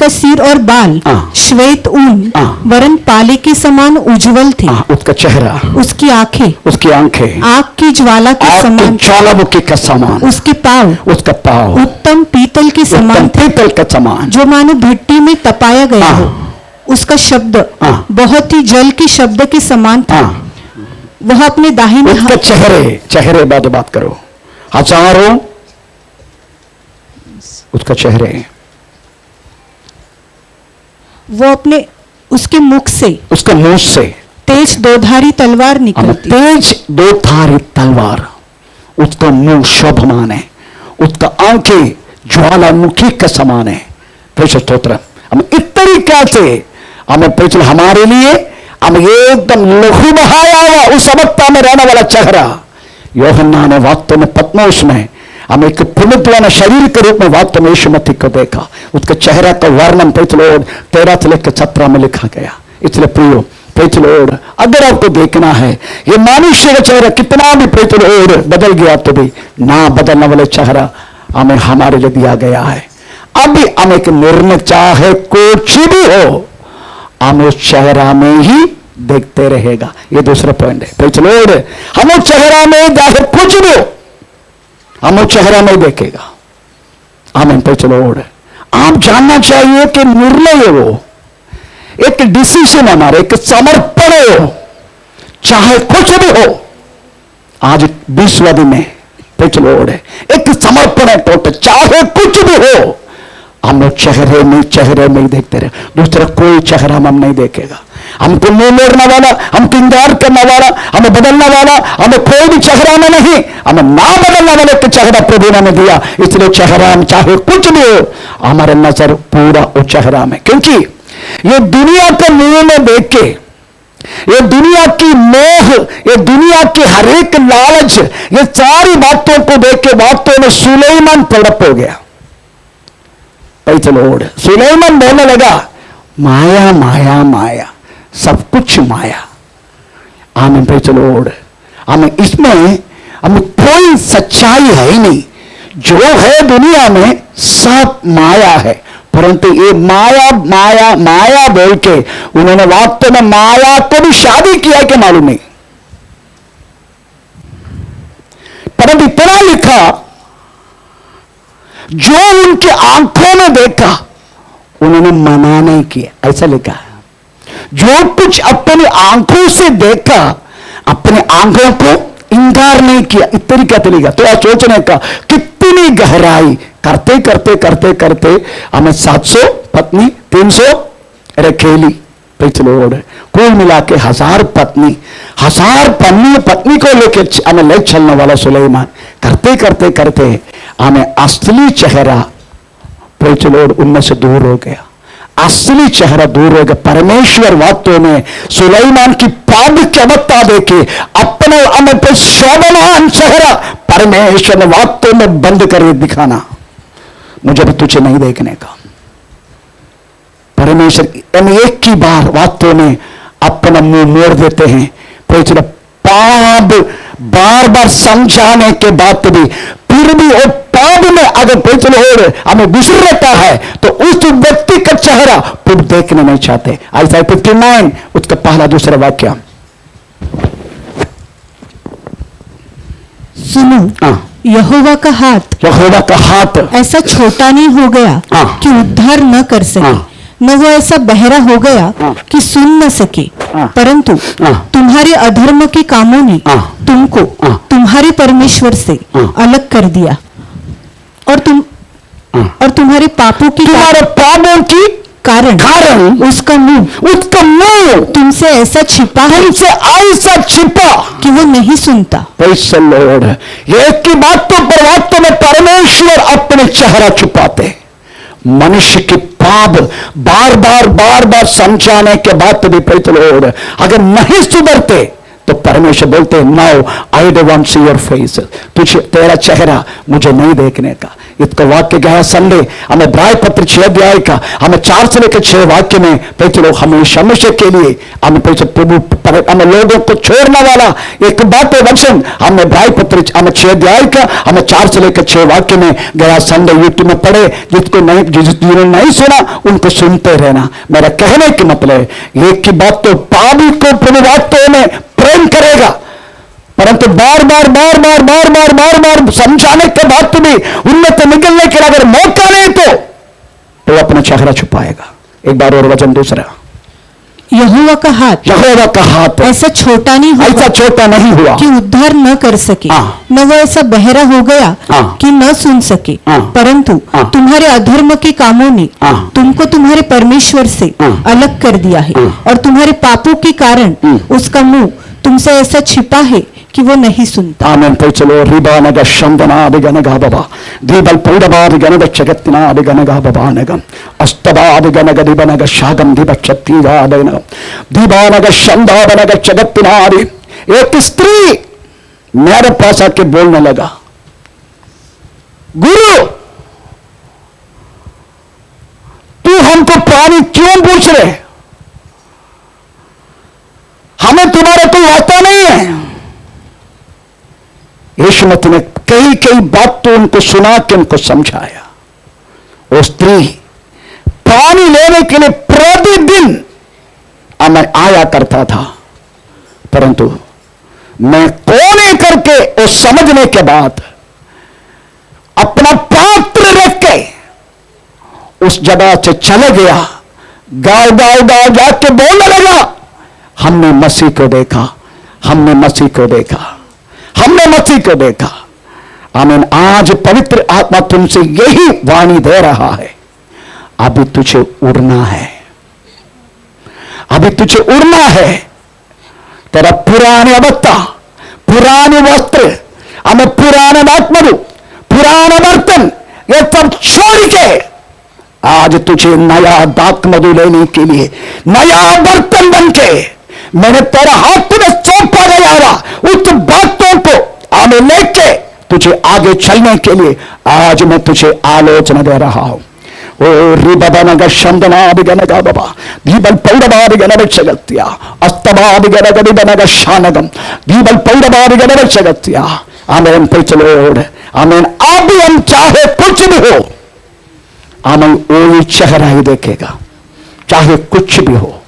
Speaker 2: सिर और बाल श्वेत ऊन वरन पाले के समान उज्जवल थे।
Speaker 1: उसका चेहरा,
Speaker 2: उसकी आंखें आग की ज्वाला के समान,
Speaker 1: ज्वालामुखी का समान। उसका पाँव
Speaker 2: उत्तम पीतल के समान थे, जो मानो भट्टी में तपाया गया हो। उसका शब्द बहुत ही जल के शब्द के समान था। वह अपने दाहिने
Speaker 1: उसका चेहरे बात करो, हजारों उसका चेहरे,
Speaker 2: वो अपने उसके मुख से तेज दोधारी तलवार निकलती।
Speaker 1: तेज दोधारी तलवार, उसका मुंह शोभमान है, उसका आंखें ज्वालामुखी का समान है। प्रेषित स्तोत्र। हम इस तरीके से हमें प्रेषित हमारे लिए हम एकदम लहू बहाया हुआ उस अवस्था में रहने वाला चेहरा यूहन्ना ने वास्तव में पत्मोस में हम एक पुण्यवान शरीर के रूप में वास्तव में यीशु मसीह को देखा। उसके चेहरा का वर्णन प्रेषित 13 से लेकर 17 में लिखा गया। इसलिए प्रियो प्रेषित, अगर आपको देखना है ये मनुष्य का चेहरा कितना भी प्रेषित बदल गया तो भी ना बदलने वाले चेहरा हमें हमारे लिए दिया गया है। अभी हम एक निर्णय, चाहे कुछ भी हो, हम उस चेहरा में ही देखते रहेगा। ये दूसरा पॉइंट है। प्रेषित, हम उस चेहरा में चाहे कुछ भी हो, हम उस चेहरा में देखेगा। आमीन। प्रेषित, आप जानना चाहिए कि निर्णय है वो, एक डिसीजन हमारे, एक समर्पण हो, चाहे कुछ भी हो। आज 20वां दिन में प्रेषित, एक समर्पण है टोटल, चाहे कुछ भी हो, हम लोग चेहरे में ही देखते रहे। दूसरा कोई चेहरा हम नहीं देखेगा। हमको मुंह मोड़ने वाला, हमको इंकार करने वाला, हमें बदलने वाला, हमें कोई भी चेहरा में नहीं, हमें ना बदलने वाले के चेहरा प्रभु ने हमें दिया। इसलिए चेहरा हम चाहे कुछ भी हो, हमारे नजर पूरा उस चेहरा में, क्योंकि ये दुनिया के मुंह में देख के, ये दुनिया की मोह, ये दुनिया की हर एक लालच, ये सारी बातों को देख के वास्तव में सुलेमान तड़प हो गया। सुलेमान बोलने लगा, माया माया माया, सब कुछ माया। आमीन। प्रेषित, हमें इसमें हमें कोई सच्चाई है ही नहीं। जो है दुनिया में सब माया है, परंतु ये माया माया माया बोल के उन्होंने वास्तव में माया को भी शादी किया है कि मालूम नहीं। परंतु इतना लिखा, जो उनकी आंखों में देखा उन्होंने मना नहीं किया, ऐसा लिखा। जो कुछ अपनी आंखों से देखा, अपने आंखों को इंकार नहीं किया। इस तरीका तरीका तो आप सोचने का कितनी गहराई, करते करते करते करते हमें 700 पत्नी, 300 रखेली, कुल मिला के 1000 पत्नी, 1000 पत्नी को लेकर हमें ले चलने वाला सुलेमान करते करते करते हमें असली चेहरा उनमें से दूर हो गया। असली चेहरा दूर हो गया। परमेश्वर वास्तव में सुलेमान की पाप की अवस्था देखे अपने हमें पर शोभमान चेहरा परमेश्वर ने वास्तव में बंद कर दिखाना, मुझे भी तुझे नहीं देखने का। परमेश्वर एक ही बार वास्तव में अपना मुंह मोड़ देते हैं। पाप बार बार समझाने के बाद भी फिर भी वो पाप में अगर हमें गुजर रहता है तो उस व्यक्ति का चेहरा फिर देखने नहीं चाहते। आइज़ाया 59 उसका पहला दूसरा वाक्य
Speaker 2: सुनो, यहोवा का हाथ ऐसा छोटा नहीं हो गया कि उद्धार न कर सके, न वो ऐसा बहरा हो गया कि सुन न सके, परंतु तुम्हारे अधर्म के कामों ने तुमको तुम्हारे परमेश्वर से अलग कर दिया और तुम्हारे पापों की कारण उसका मुंह तुमसे ऐसा छिपा कि वो नहीं सुनता।
Speaker 1: लॉर्ड, एक की बातों पर वास्तव में परमेश्वर अपने चेहरा छुपाते। मनुष्य के पाप बार बार समझाने के बाद भी प्रेज द लॉर्ड अगर नहीं सुधरते तो परमेश्वर बोलते हैं now I don't want see your face, तुझे तेरा चेहरा मुझे नहीं देखने का। इसका वाक्य गया संडे हमें ब्राय पत्र 6 अध्याय का हमें 4 से लेकर 6 वाक्य में प्रेज द लॉर्ड हमेशा के लिए हमें प्रभु हमें लोगों को छोड़ने वाला एक बात वचन हमें ब्राय पत्र हमें 6 अध्याय का हमें 4 से लेकर 6 वाक्य में गया संडे यूट्यूब में पढ़े। जिसको नहीं जिन्होंने नहीं सुना उनको सुनते रहना। मेरा कहने की मतलब एक की बात तो पापी को प्रभु वास्तव में प्रेम करेगा, परंतु बार बार समझाने के बाद भी उनमें से निकलने के लिए अगर मौका नहीं तो अपना चेहरा छुपाएगा। एक बार और वचन दूसरा,
Speaker 2: यहोवा का हाथ ऐसा छोटा नहीं हुआ कि उद्धार न कर सके, न वो ऐसा बहरा हो गया कि न सुन सके, परंतु तुम्हारे अधर्म के कामों ने तुमको तुम्हारे परमेश्वर से अलग कर दिया है और तुम्हारे पापों के कारण उसका मुंह तुमसे ऐसा छिपा है कि वो नहीं सुनता।
Speaker 1: आमेन। तो चलो रिबानग शंदनादिगनगा बाबा दीबल पौडबादिगनग जगत्नादिगनगा बाबानगम अस्तबादिगनग दिबनग शागम दिबच्छत्तिगादनग दीबानग शंदाबनग जगत्नादि। एक स्त्री मेरे पास आके बोलने लगा, गुरु तू हमको पानी क्यों पूछ रहे, हमें तुम्हारा कोई वास्ता नहीं है। यीशु मसीह ने कई बात तो उनको सुना के उनको समझाया। वो स्त्री पानी लेने के लिए प्रतिदिन मैं आया करता था, परंतु मैं कोने करके वो समझने के बाद अपना पात्र रख के उस जगह से चले गया। गाँव जाके बोलने लगा, हमने मसीह को देखा, हमने मसीह को देखा, हमने मसीह को देखा। आमीन। आज पवित्र आत्मा तुमसे यही वाणी दे रहा है, अभी तुझे उड़ना है, अभी तुझे उड़ना है। तेरा पुराने अवस्था, पुराने वस्त्र, हमें पुराने आत्मरू, पुराना बर्तन ये सब छोड़ के आज तुझे नया दात्मधु लेने के लिए नया बर्तन बन के मैंने तेरा हाथ में सौंपा गया हुआ उस बातों को आगे लेके तुझे आगे चलने के लिए आज मैं तुझे आलोचना दे रहा हूं। ओ रिबनग शंदनादिगनगा बाबा दीबल पौडबादिगनग जगत्या अस्तबादिगनग शानगम दीबल पौडबादिगनग जगत्या। आमीन। Praise the Lord. आमीन। अब हम चाहे कुछ भी हो, आमीन, वो चेहरा ही देखेगा, चाहे कुछ भी हो।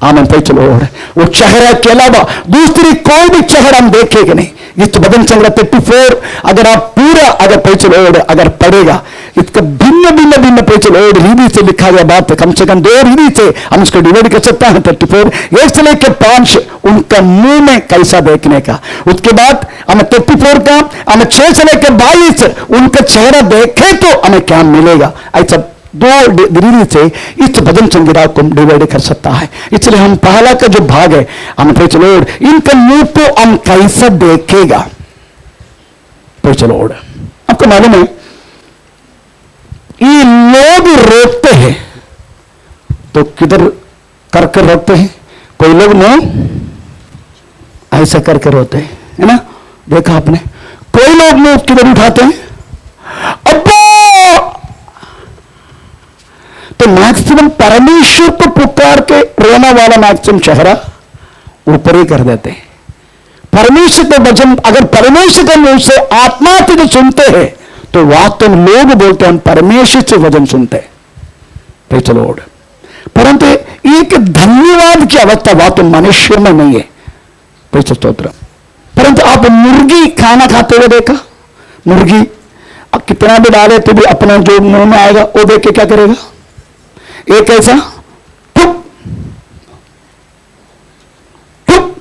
Speaker 1: आमीन। Praise the Lord. वो चेहरा के अलावा दूसरी कोई भी चेहरा हम देखेंगे नहीं। इस भजन संग्रह 34 अगर आप पूरा अगर प्रेज़ द लॉर्ड अगर पढ़ेगा, इसका भिन्न प्रेज़ द लॉर्ड रीति से लिखा गया बात है। कम से कम 2 रीति से हम इसको डिवाइड कर सकते हैं। 34 1 से लेकर 5 उनका मुंह में कैसा देखने का, उसके बाद हमें 34 का हमें 6 से लेकर 22 उनका चेहरा देखे तो हमें क्या मिलेगा। ऐसा 2 रीति से इस भजन संग्रह को डिवाइड कर सकता है। इसलिए हम पहला का जो भाग है हम प्रेज़ द लॉर्ड इनका मुंह को हम कैसा देखेगा। Praise the Lord. आपको मालूम है ये लोग रोकते हैं तो किधर करके रोकते हैं, कोई लोग मुंह ऐसा करके रोते हैं, है ना, देखा आपने। कोई लोग मुंह किधर उठाते हैं, अब्बा। तो मैक्सिमम परमेश्वर को पुकार के रोना वाला मैक्सिमम चेहरा ऊपर ही कर देते हैं। परमेश्वर के वचन अगर परमेश्वर के मुंह से आत्मा से जो सुनते हैं तो वास्तव में लोग बोलते हैं हम परमेश्वर से वचन सुनते हैं। Praise the Lord. परंतु एक धन्यवाद की अवस्था वास्तव मनुष्य में नहीं है। प्रेज़ द स्तोत्र। परंतु आप मुर्गी खाना खाते हुए देखा, मुर्गी अब कितना भी डाले तो भी अपना जो मुंह में आएगा वो देख के क्या करेगा, एक ऐसा टुप टुप,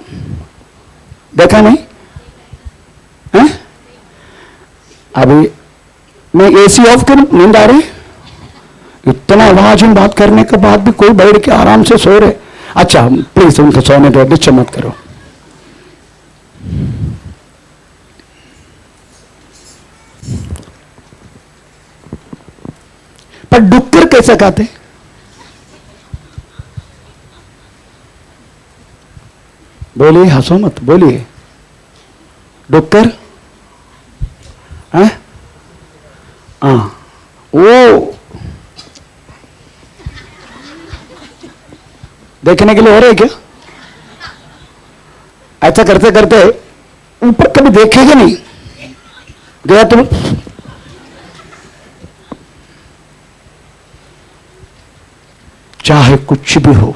Speaker 1: देखा नहीं है? अभी मैं एसी ऑफ करूं, नींद आ रही, इतना आवाज में बात करने के बाद भी कोई बैठ के आराम से सो रहे। अच्छा प्लीज उनको सोने दो, डिस्टर्ब मत करो। पर डुक्कर कैसे खाते? बोलिए, हंसो मत, बोलिए। डुक्कर, हाँ, वो देखने के लिए हो रहे क्या? ऐसा करते करते ऊपर कभी देखेगा नहीं गया तुम। चाहे कुछ भी हो,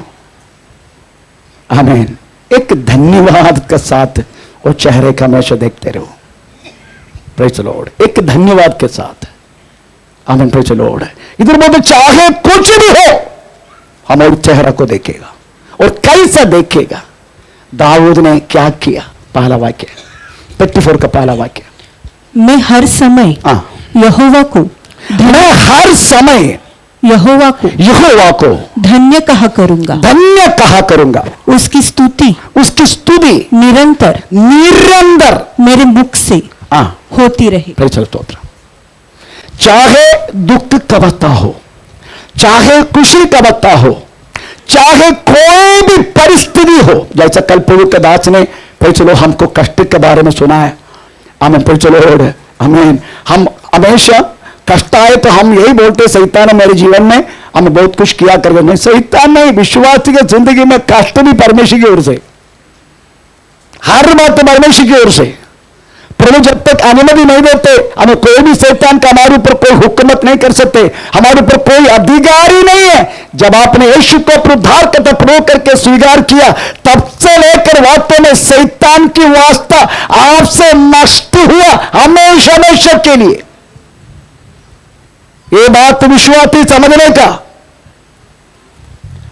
Speaker 1: आमीन, एक धन्यवाद के साथ वो चेहरे का हमेशा देखते रहो। प्रेज द लॉर्ड, एक धन्यवाद के साथ, आमीन, प्रेज द लॉर्ड। इधर बोलते चाहे कुछ भी हो, हमारे चेहरा को देखेगा। और कैसा देखेगा? दाऊद ने क्या किया? पहला वाक्य 54 का पहला वाक्य,
Speaker 2: मैं हर समय यहोवा को,
Speaker 1: मैं हर समय
Speaker 2: यहोवा को धन्य कहा करूंगा,
Speaker 1: धन्य कहा करूंगा।
Speaker 2: उसकी स्तुति निरंतर मेरे मुख से होती रहे।
Speaker 1: स्तोत्र। चाहे दुख का बता हो, चाहे खुशी का बता हो, चाहे कोई भी परिस्थिति हो, जैसा कल प्रभु के दास ने चलो हमको कष्ट के बारे में सुना है। आमीन, चलो आमीन। हम हमेशा कष्ट आए तो हम यही बोलते शैतान मेरे जीवन में हमें बहुत कुछ किया करके। नहीं, शैतान नहीं, विश्वासी की जिंदगी में कष्ट भी परमेश्वर की ओर से, हर बात परमेश्वर की ओर से। प्रभु जब तक अनुमति नहीं देते, हमें कोई भी शैतान का हमारे ऊपर कोई हुकूमत नहीं कर सकते, हमारे ऊपर कोई अधिकार ही नहीं है। जब आपने यीशु को अपने उद्धार करता प्रभु करके स्वीकार किया, तब से लेकर वास्तव में शैतान की वास्ता आपसे नष्ट हुआ हमेशा हमेशा के लिए। ये बात विश्वासी समझने का।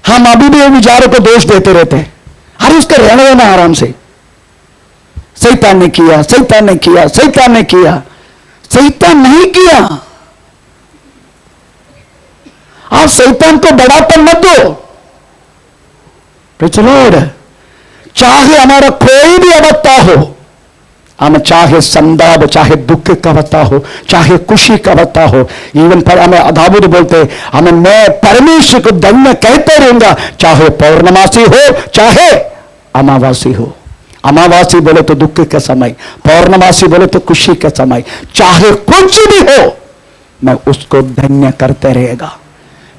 Speaker 1: हम अभी भी विचारों को दोष देते रहते हैं, अरे उसके रहने देना आराम से, शैतान ने किया, शैतान ने किया, शैतान ने किया। शैतान नहीं किया। आप शैतान को बढ़ापन मत दो। Praise the Lord. चाहे हमारा कोई भी अवस्था हो, हमें चाहे संदाब, चाहे दुख का अवस्था हो, चाहे खुशी का अवस्था हो, इवन पर हमें दाऊद बोलते हमें मैं परमेश्वर को धन्य कहते रहूंगा, चाहे पौर्णमासी हो चाहे अमावासी हो। अमावासी बोले तो दुख के समय, पौर्णमासी बोले तो खुशी के समय, चाहे कुछ भी हो मैं उसको धन्य करते रहेगा।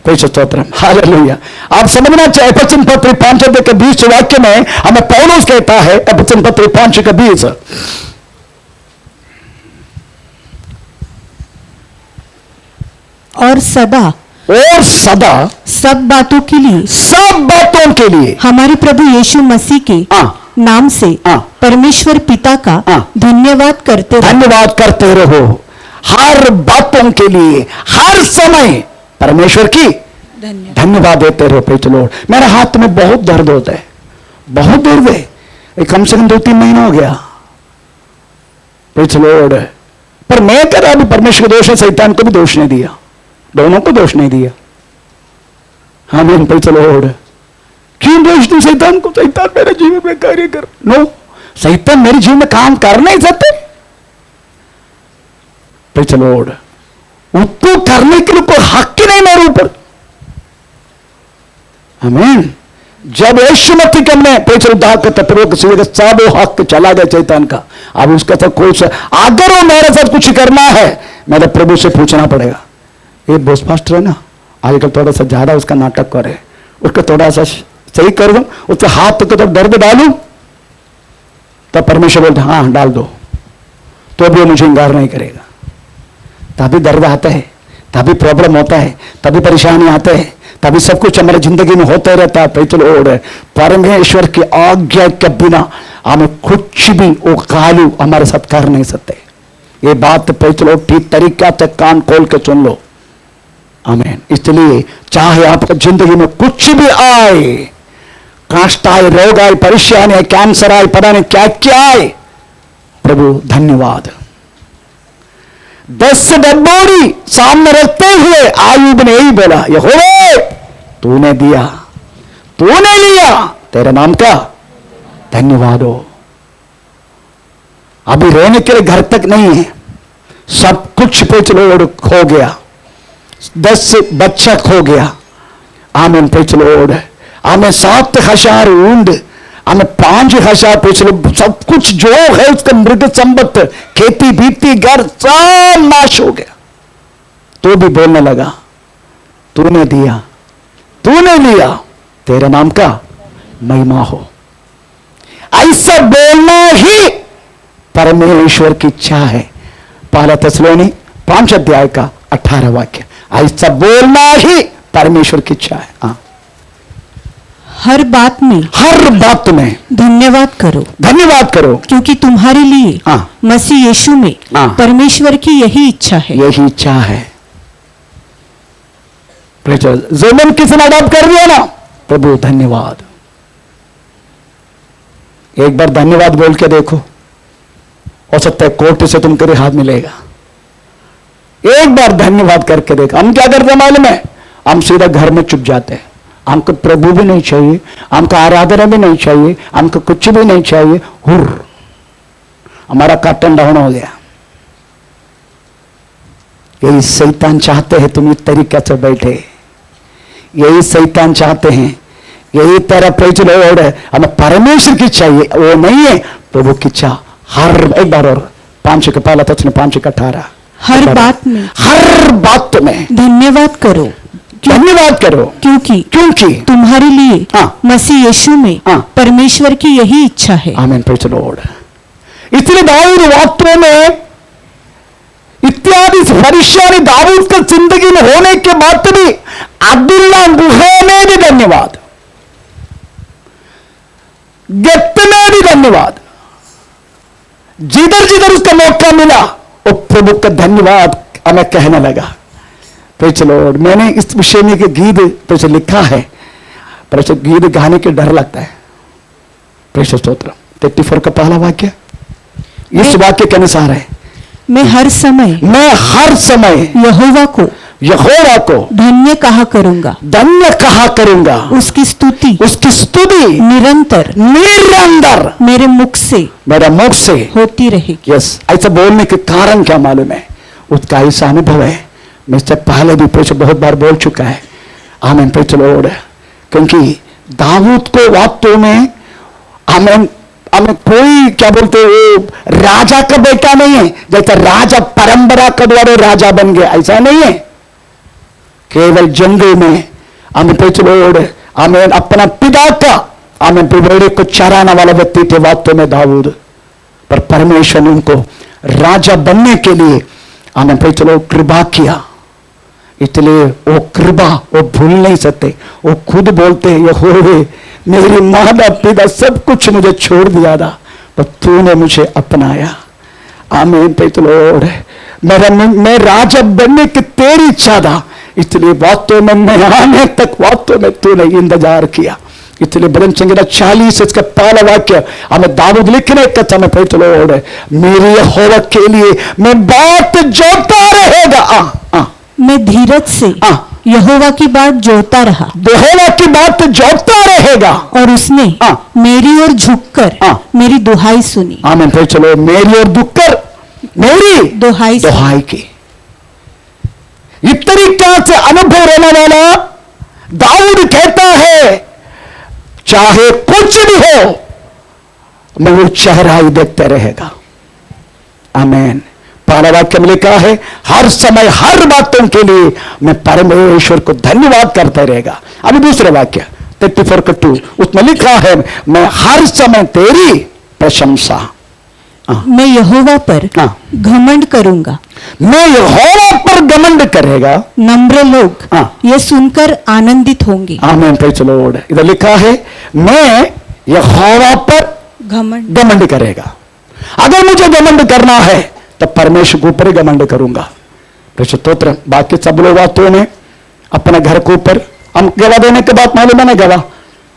Speaker 1: स्तोत्रम, हालेलुया। आप समझना चाहिए। वचन पत्र 5 के 20 वाक्य में हमें पौलुस कहता है, वचन पत्र 5 के 20,
Speaker 2: और सदा सब बातों के लिए हमारे प्रभु यीशु मसीह के नाम से परमेश्वर पिता का धन्यवाद करते रहो।
Speaker 1: हर बातों के लिए हर समय परमेश्वर की धन्यवाद देते रहो। Praise the Lord. मेरे हाथ में बहुत दर्द होता है, बहुत दर्द है, कम से कम 2-3 महीना हो गया। Praise the Lord. पर मैं कह रहा अभी परमेश्वर को दोष है, शैतान को भी दोष नहीं दिया, दोनों को दोष नहीं दिया। आमीन, प्रेज़ द लॉर्ड। क्यों दोष दूं शैतान को? शैतान मेरे जीवन में कार्य कर, नो, शैतान मेरे जीवन में काम कर नहीं सकते। Praise the Lord. उसको करने के लिए कोई हक ही नहीं मेरे ऊपर। आमीन। जब यीशु मसीह के हमने प्रेज़ उद्धार करता प्रभु के सब वो हक चला गया शैतान का। अब उसका सब कोई अगर वो मेरे साथ कुछ करना है, मेरे प्रभु से पूछना पड़ेगा। ये बॉस पास्टर है ना, आजकल थोड़ा सा ज्यादा उसका नाटक करे, उसका थोड़ा सा सही कर दूं, उसके हाथ को तो दर्द डालूं, तब परमेश्वर बोलते हाँ डाल दो, तो भी वो मुझे इंकार नहीं करेगा। तभी दर्द आता है, तभी प्रॉब्लम होता है, तभी परेशानी आते हैं, तभी सब कुछ हमारे जिंदगी में होते रहता है। Praise the Lord. परमेश्वर की आज्ञा के बिना हमें कुछ भी वो कालू हमारे साथ कर नहीं सकते। ये बात प्रेज़ द लॉर्ड ठीक तरीका से कान खोल के सुन लो। आमीन। इसलिए चाहे आपकी जिंदगी में कुछ भी आए, कष्ट आए, रोग आए, परेशानी आए, कैंसर आए, पता नहीं क्या क्या आए, प्रभु धन्यवाद 10 डब्बोरी सामने रखते हुए आयूब ने यही बोला, यहोवा तूने दिया, तूने लिया, तेरे नाम का धन्यवाद हो। अभी रहने के लिए घर तक नहीं है, सब कुछ पे चलो खो गया, 10 बच्चा खो गया, आमेन पे चलो, आमें 7,000 ऊंट, हमें 5,000 पे चलो, सब कुछ जो है उसका मृग संपत्ति, खेती बीती, घर सब नाश हो गया। तो भी बोलने लगा, तूने दिया, तूने लिया, तेरे नाम का महिमा हो। ऐसा बोलना ही परमेश्वर की इच्छा है। पहला थिस्सलुनी 5 अध्याय का 18 वाक्य, ऐसा बोलना ही परमेश्वर की इच्छा है। हाँ,
Speaker 2: हर बात में धन्यवाद करो, धन्यवाद करो, क्योंकि तुम्हारे लिए मसीह यीशु में परमेश्वर की यही इच्छा है,
Speaker 1: यही इच्छा है। जमीन किसने अडॉप्ट कर दिया ना, प्रभु धन्यवाद। एक बार धन्यवाद बोल के देखो, हो सकता है कोर्ट से तुमको रिहा मिलेगा। एक बार धन्यवाद करके देखो। हम क्या करते हैं मालूम है, हम सीधा घर में चुप जाते हैं। हमको प्रभु भी नहीं चाहिए, हमको आराधना भी नहीं चाहिए, हमको कुछ भी नहीं चाहिए, हुर हमारा कर्टन डाउन हो गया। यही शैतान चाहते हैं तुम इस तरीके से बैठे, यही शैतान चाहते हैं, यही तरह प्रेज लॉर्ड हमें परमेश्वर की चाहिए, वो नहीं है प्रभु की इच्छा। हर एक बार और 5 का पहला तत्व 5 का 18,
Speaker 2: हर बात में धन्यवाद करो,
Speaker 1: धन्यवाद करो, क्योंकि
Speaker 2: तुम्हारे लिए मसीह यीशु में परमेश्वर की यही इच्छा है।
Speaker 1: आमीन, प्रेज लॉर्ड। इसलिए दाऊद वास्तव में इत्यादि फरिश्तानी दाऊद का जिंदगी में होने के बाद भी अब्दुल्ला गुहा में भी धन्यवाद, गेट में भी धन्यवाद, जिधर जिधर उसका मौका मिला वो प्रभु का धन्यवाद हमें कहने लगा। Praise Lord. मैंने इस विषय में के गीत प्रेज लिखा है, पर गीत गाने के डर लगता है। प्रेज स्तोत्र 34 का पहला वाक्य इस वाक्य के अनुसार है,
Speaker 2: मैं हर समय यहोवा को धन्य कहा करूंगा, उसकी स्तुति निरंतर मेरे मुख से होती रहेगी।
Speaker 1: यस, ऐसा बोलने के कारण क्या मालूम है, उसका ऐसा अनुभव है, मैं इससे पहले भी प्रेज बहुत बार बोल चुका है। आमीन, प्रेज लॉर्ड। क्योंकि दाऊद को वास्तव में हमें कोई क्या बोलते वो राजा का बेटा नहीं है, जैसा राजा परंपरा के द्वारा राजा बन गया, ऐसा नहीं है। केवल जंगल में हमें प्रेज लॉर्ड, हमें अपना पिता का हमें भेड़े को चराने वाला व्यक्ति थे वास्तव में दाऊद, पर परमेश्वर ने उनको राजा बनने के लिए हमें प्रेज लॉर्ड कृपा किया। इसलिए वो कृपा वो भूल नहीं सकते। वो खुद बोलते हैं, यहोवा मेरी माता पिता सब कुछ मुझे छोड़ दिया था, पर तूने मुझे अपनाया। आमीन, प्रेज लॉर्ड। मैं राजा बनने की तेरी इच्छा था, इसलिए वास्तव में मैं आने तक वास्तव में तूने इंतजार किया। इसलिए भजन संहिता 40 इसका पहला वाक्य हमें दाऊद लिखने का समय प्रेज लॉर्ड, मेरे यहोवा के लिए मैं बात जोता रहेगा।
Speaker 2: मैं धीरज से यहोवा की बात जोता रहा,
Speaker 1: यहोवा की बात जोता रहेगा,
Speaker 2: और उसने मेरी ओर झुककर मेरी दुहाई सुनी।
Speaker 1: आमीन, फिर चलो, मेरी ओर झुककर मेरी दुहाई की। इस तरीका से अनुभव रहने वाला दाऊद कहता है, चाहे कुछ भी हो मैं वो चेहरा ही देखते रहेगा। आमीन। पहला वाक्य में लिखा है, हर समय हर बातों के लिए मैं परमेश्वर को धन्यवाद करते रहेगा। अभी दूसरे वाक्य 34:2 उसमें लिखा है, मैं हर समय तेरी प्रशंसा।
Speaker 2: मैं यहोवा पर घमंड करूंगा।
Speaker 1: मैं यहोवा पर घमंड करेगा,
Speaker 2: नम्र लोग ये सुनकर आनंदित होंगे।
Speaker 1: आमीन, प्रेज लॉर्ड। इधर लिखा है, मैं यहोवा पर घमंड करेगा। अगर मुझे घमंड करना है तो परमेश्वर के ऊपर ही घमंड करूंगा। स्तोत्र। बाकी सब लोग बातों में अपने घर के ऊपर हम गवाह देने के बाद मालूम है ना, गवाह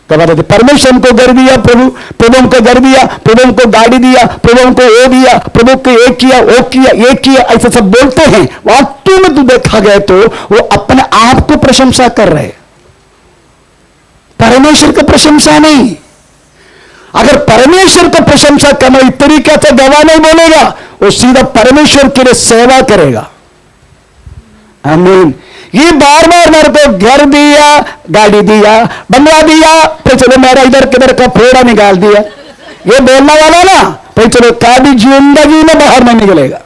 Speaker 1: गवा देते। परमेश्वर हमको घर दिया, प्रभु हमको घर दिया, प्रभु हमको गाड़ी दिया, प्रभु हमको वो दिया, प्रभु को ये किया, वो किया, ये किया, ऐसे सब बोलते हैं। वास्तव में तू देखा गया तो वो अपने आप को प्रशंसा कर रहे, परमेश्वर की प्रशंसा नहीं। अगर परमेश्वर को प्रशंसा करना इस तरीके से गवाह नहीं बोलेगा, वो सीधा परमेश्वर के लिए सेवा करेगा। आमीन। ये बार बार मेरे को घर दिया, गाड़ी दिया, बंगला दिया, तो चलो मेरा इधर किधर का फोड़ा निकाल दिया, ये बोलने वाला ना तो चलो कभी जिंदगी में बाहर नहीं निकलेगा,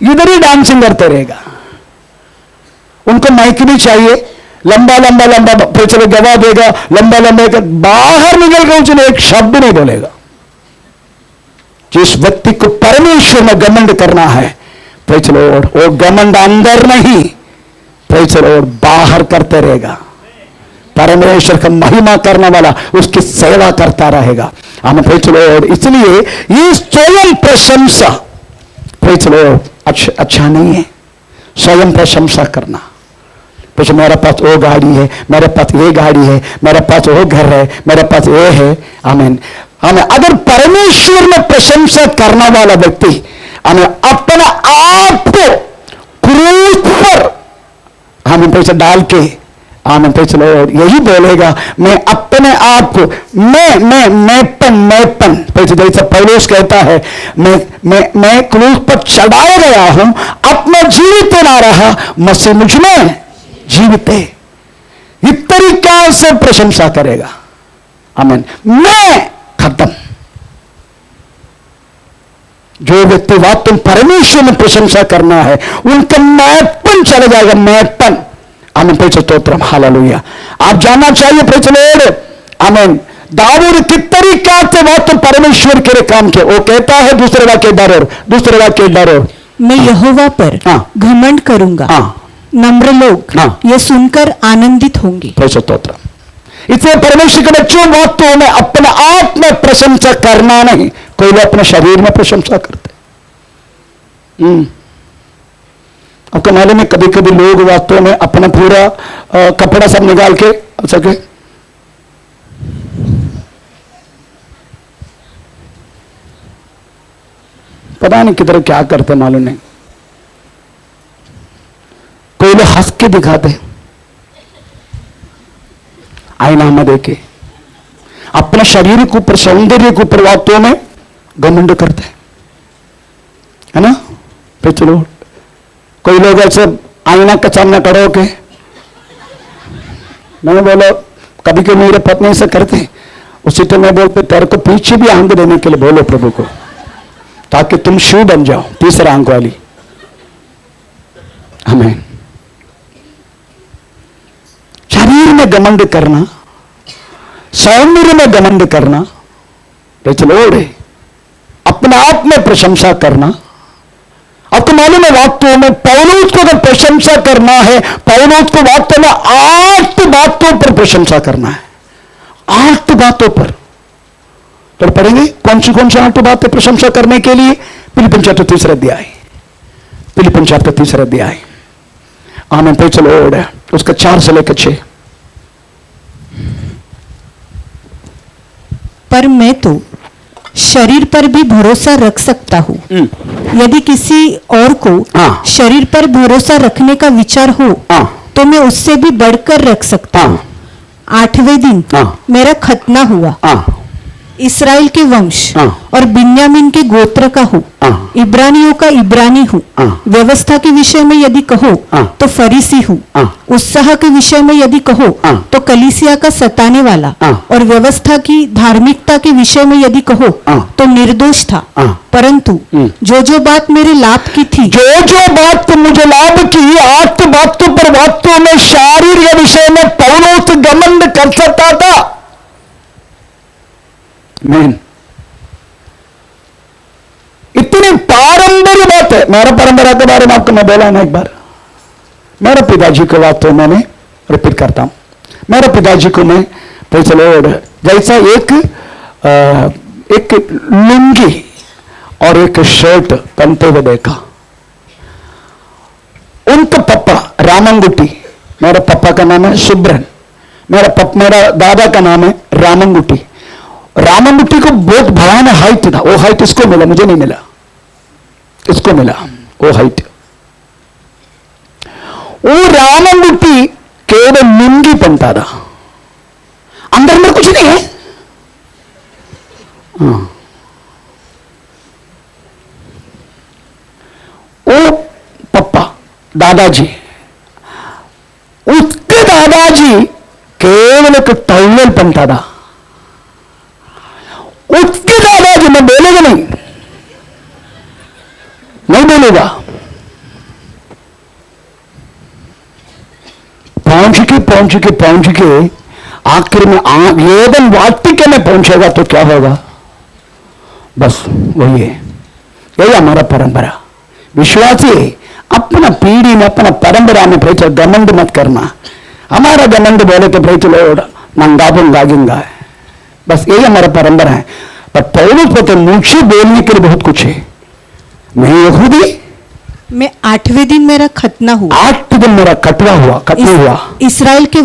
Speaker 1: इधर ही डांसिंग करते रहेगा। उनको माइक भी चाहिए, लंबा लंबा लंबा, फिर चलो गवाह देगा, लंबा लंबा कर बाहर निकल कर उसने एक शब्द नहीं बोलेगा। जिस व्यक्ति को परमेश्वर में घमंड करना है, फिर चलो वो घमंड अंदर नहीं, फिर चलो बाहर करते रहेगा। परमेश्वर का महिमा करने वाला उसकी सेवा करता रहेगा। हमें फिर चलो, इसलिए ये स्वयं प्रशंसा फिर चलो अच्छा नहीं है। स्वयं प्रशंसा करना, कुछ मेरे पास वो गाड़ी है, मेरे पास ये गाड़ी है, मेरे पास वो घर है, मेरे पास ये है। आमीन। हमें अगर परमेश्वर में प्रशंसा करने वाला व्यक्ति हमें अपने आप को क्रूस पर हमें पैसे डाल के हमें पैसे लो, यही बोलेगा मैं अपने आप को मैंपन पैसे, जैसा पौलुस कहता है मैं क्रूस पर चढ़ाया गया हूं, अपना जीवित ना रहा, मसीह मुझ में जीवित है। इस तरीका से प्रशंसा करेगा। आमीन। मैं खत्म। जो व्यक्ति वास्तव परमेश्वर में प्रशंसा करना है, उनका मैपन चला जाएगा, मैपन। आमीन। Praise stotram, hallelujah. आप जानना चाहिए प्रेज़ लॉर्ड, आमीन, दाऊद किस तरीका से वास्तव परमेश्वर के लिए काम किया। वो कहता है दूसरे वाक्य डरो,
Speaker 2: मैं यहोवा पर घमंड करूंगा, नम्र लोग ये सुनकर आनंदित होंगे।
Speaker 1: प्रेज़ स्तोत्रम। इसलिए परमेश्वर के बच्चों वास्तव में अपने आप में प्रशंसा करना नहीं, कोई लोग अपने शरीर में प्रशंसा करते। आपको मालूम है कभी कभी लोग वास्तव में अपना पूरा कपड़ा सब निकाल के सके, पता नहीं किधर क्या करते मालूम नहीं। कोई लोग हंस के दिखाते, आईना में देखे, अपने शरीर के ऊपर, सौंदर्य के ऊपर वास्तव में घमंड करते है ना। फिर चलो कोई लोग ऐसे आईना के सामने खड़े होके, मैंने बोला कभी कभी मेरे पत्नी से करते, उसी टाइम मैं बोलते तेरे को पीछे भी आंख देने के लिए बोलो प्रभु को, ताकि तुम शू बन जाओ, तीसरा आंख वाली। आमीन। शरीर में घमंड करना, सौंदर्य में घमंड करना, चलो अपने आप में प्रशंसा करना। आपको मालूम है वास्तव में पौलुस को अगर प्रशंसा करना है, पौलुस को वास्तव में 8 बातों पर प्रशंसा करना है, 8 बातों पर। तो पढ़ेंगे कौन सी 8 बातें प्रशंसा करने के लिए। फिलिपिन चैप्टर 3 अध्याय, फिलिपिन चैप्टर 3 अध्याय। आमीन। पे चलो उसका 4 से लेकर 6।
Speaker 2: पर मैं तो शरीर पर भी भरोसा रख सकता हूँ, यदि किसी और को शरीर पर भरोसा रखने का विचार हो तो मैं उससे भी बढ़कर रख सकता हूँ। 8वें दिन मेरा खतना हुआ, इस्राएल के वंश और बिन्यामीन के गोत्र का हूँ, इब्रानियों का इब्रानी हूँ, व्यवस्था के विषय में यदि कहो तो फरीसी हूँ, उत्साह के विषय में यदि कहो तो कलीसिया का सताने वाला, और व्यवस्था की धार्मिकता के विषय में यदि कहो तो निर्दोष था। परंतु जो बात मेरे लाभ की थी,
Speaker 1: जो बात मुझे लाभ की, 8 बातों पर वास्तव में शारीर के विषय में पौलुस घमंड कर सकता था। मैन इतनी पारंपरिक बात है। मेरा परंपरा के बारे में आपको मैं बोला ना एक बार, मेरे पिताजी को बात तो मैंने रिपीट करता हूं। मेरे पिताजी को मैं चलो जैसा एक लुंगी और एक शर्ट पहनते हुए देखा। उनका पापा रामंगुटी, मेरे पापा का नाम है सुब्रन, मेरा दादा का नाम है रामंगुटी। रामंगुटी को बहुत भयानक हाइट था, वो हाइट इसको मिला, मुझे नहीं मिला, इसको मिला वो हाइट। वो रामंगुटी केवल लुंगी पहनता था, अंदर में कुछ नहीं है। वो पप्पा दादाजी, उसके दादाजी केवल एक टॉवल पहनता था। उसके दादाजी, मैं बोलेगा नहीं बोलेगा, पहुंच के आखिर में एदन वाटिका में पहुंचेगा तो क्या होगा? बस वही है, यही हमारा परंपरा। विश्वासी अपना पीढ़ी में, अपना परंपरा में प्रति घमंड मत करना। हमारा घमंड बोले तो प्रति लोड मंगाबूंगा है, बस यही हमारा परंपरा है। पर पौलुस पता मुझे बोलने के लिए बहुत कुछ है। मैं यहूदी,
Speaker 2: मैं 8वें दिन मेरा खतना हुआ,
Speaker 1: 8 दिन मेरा खतना हुआ।
Speaker 2: इस्राएल के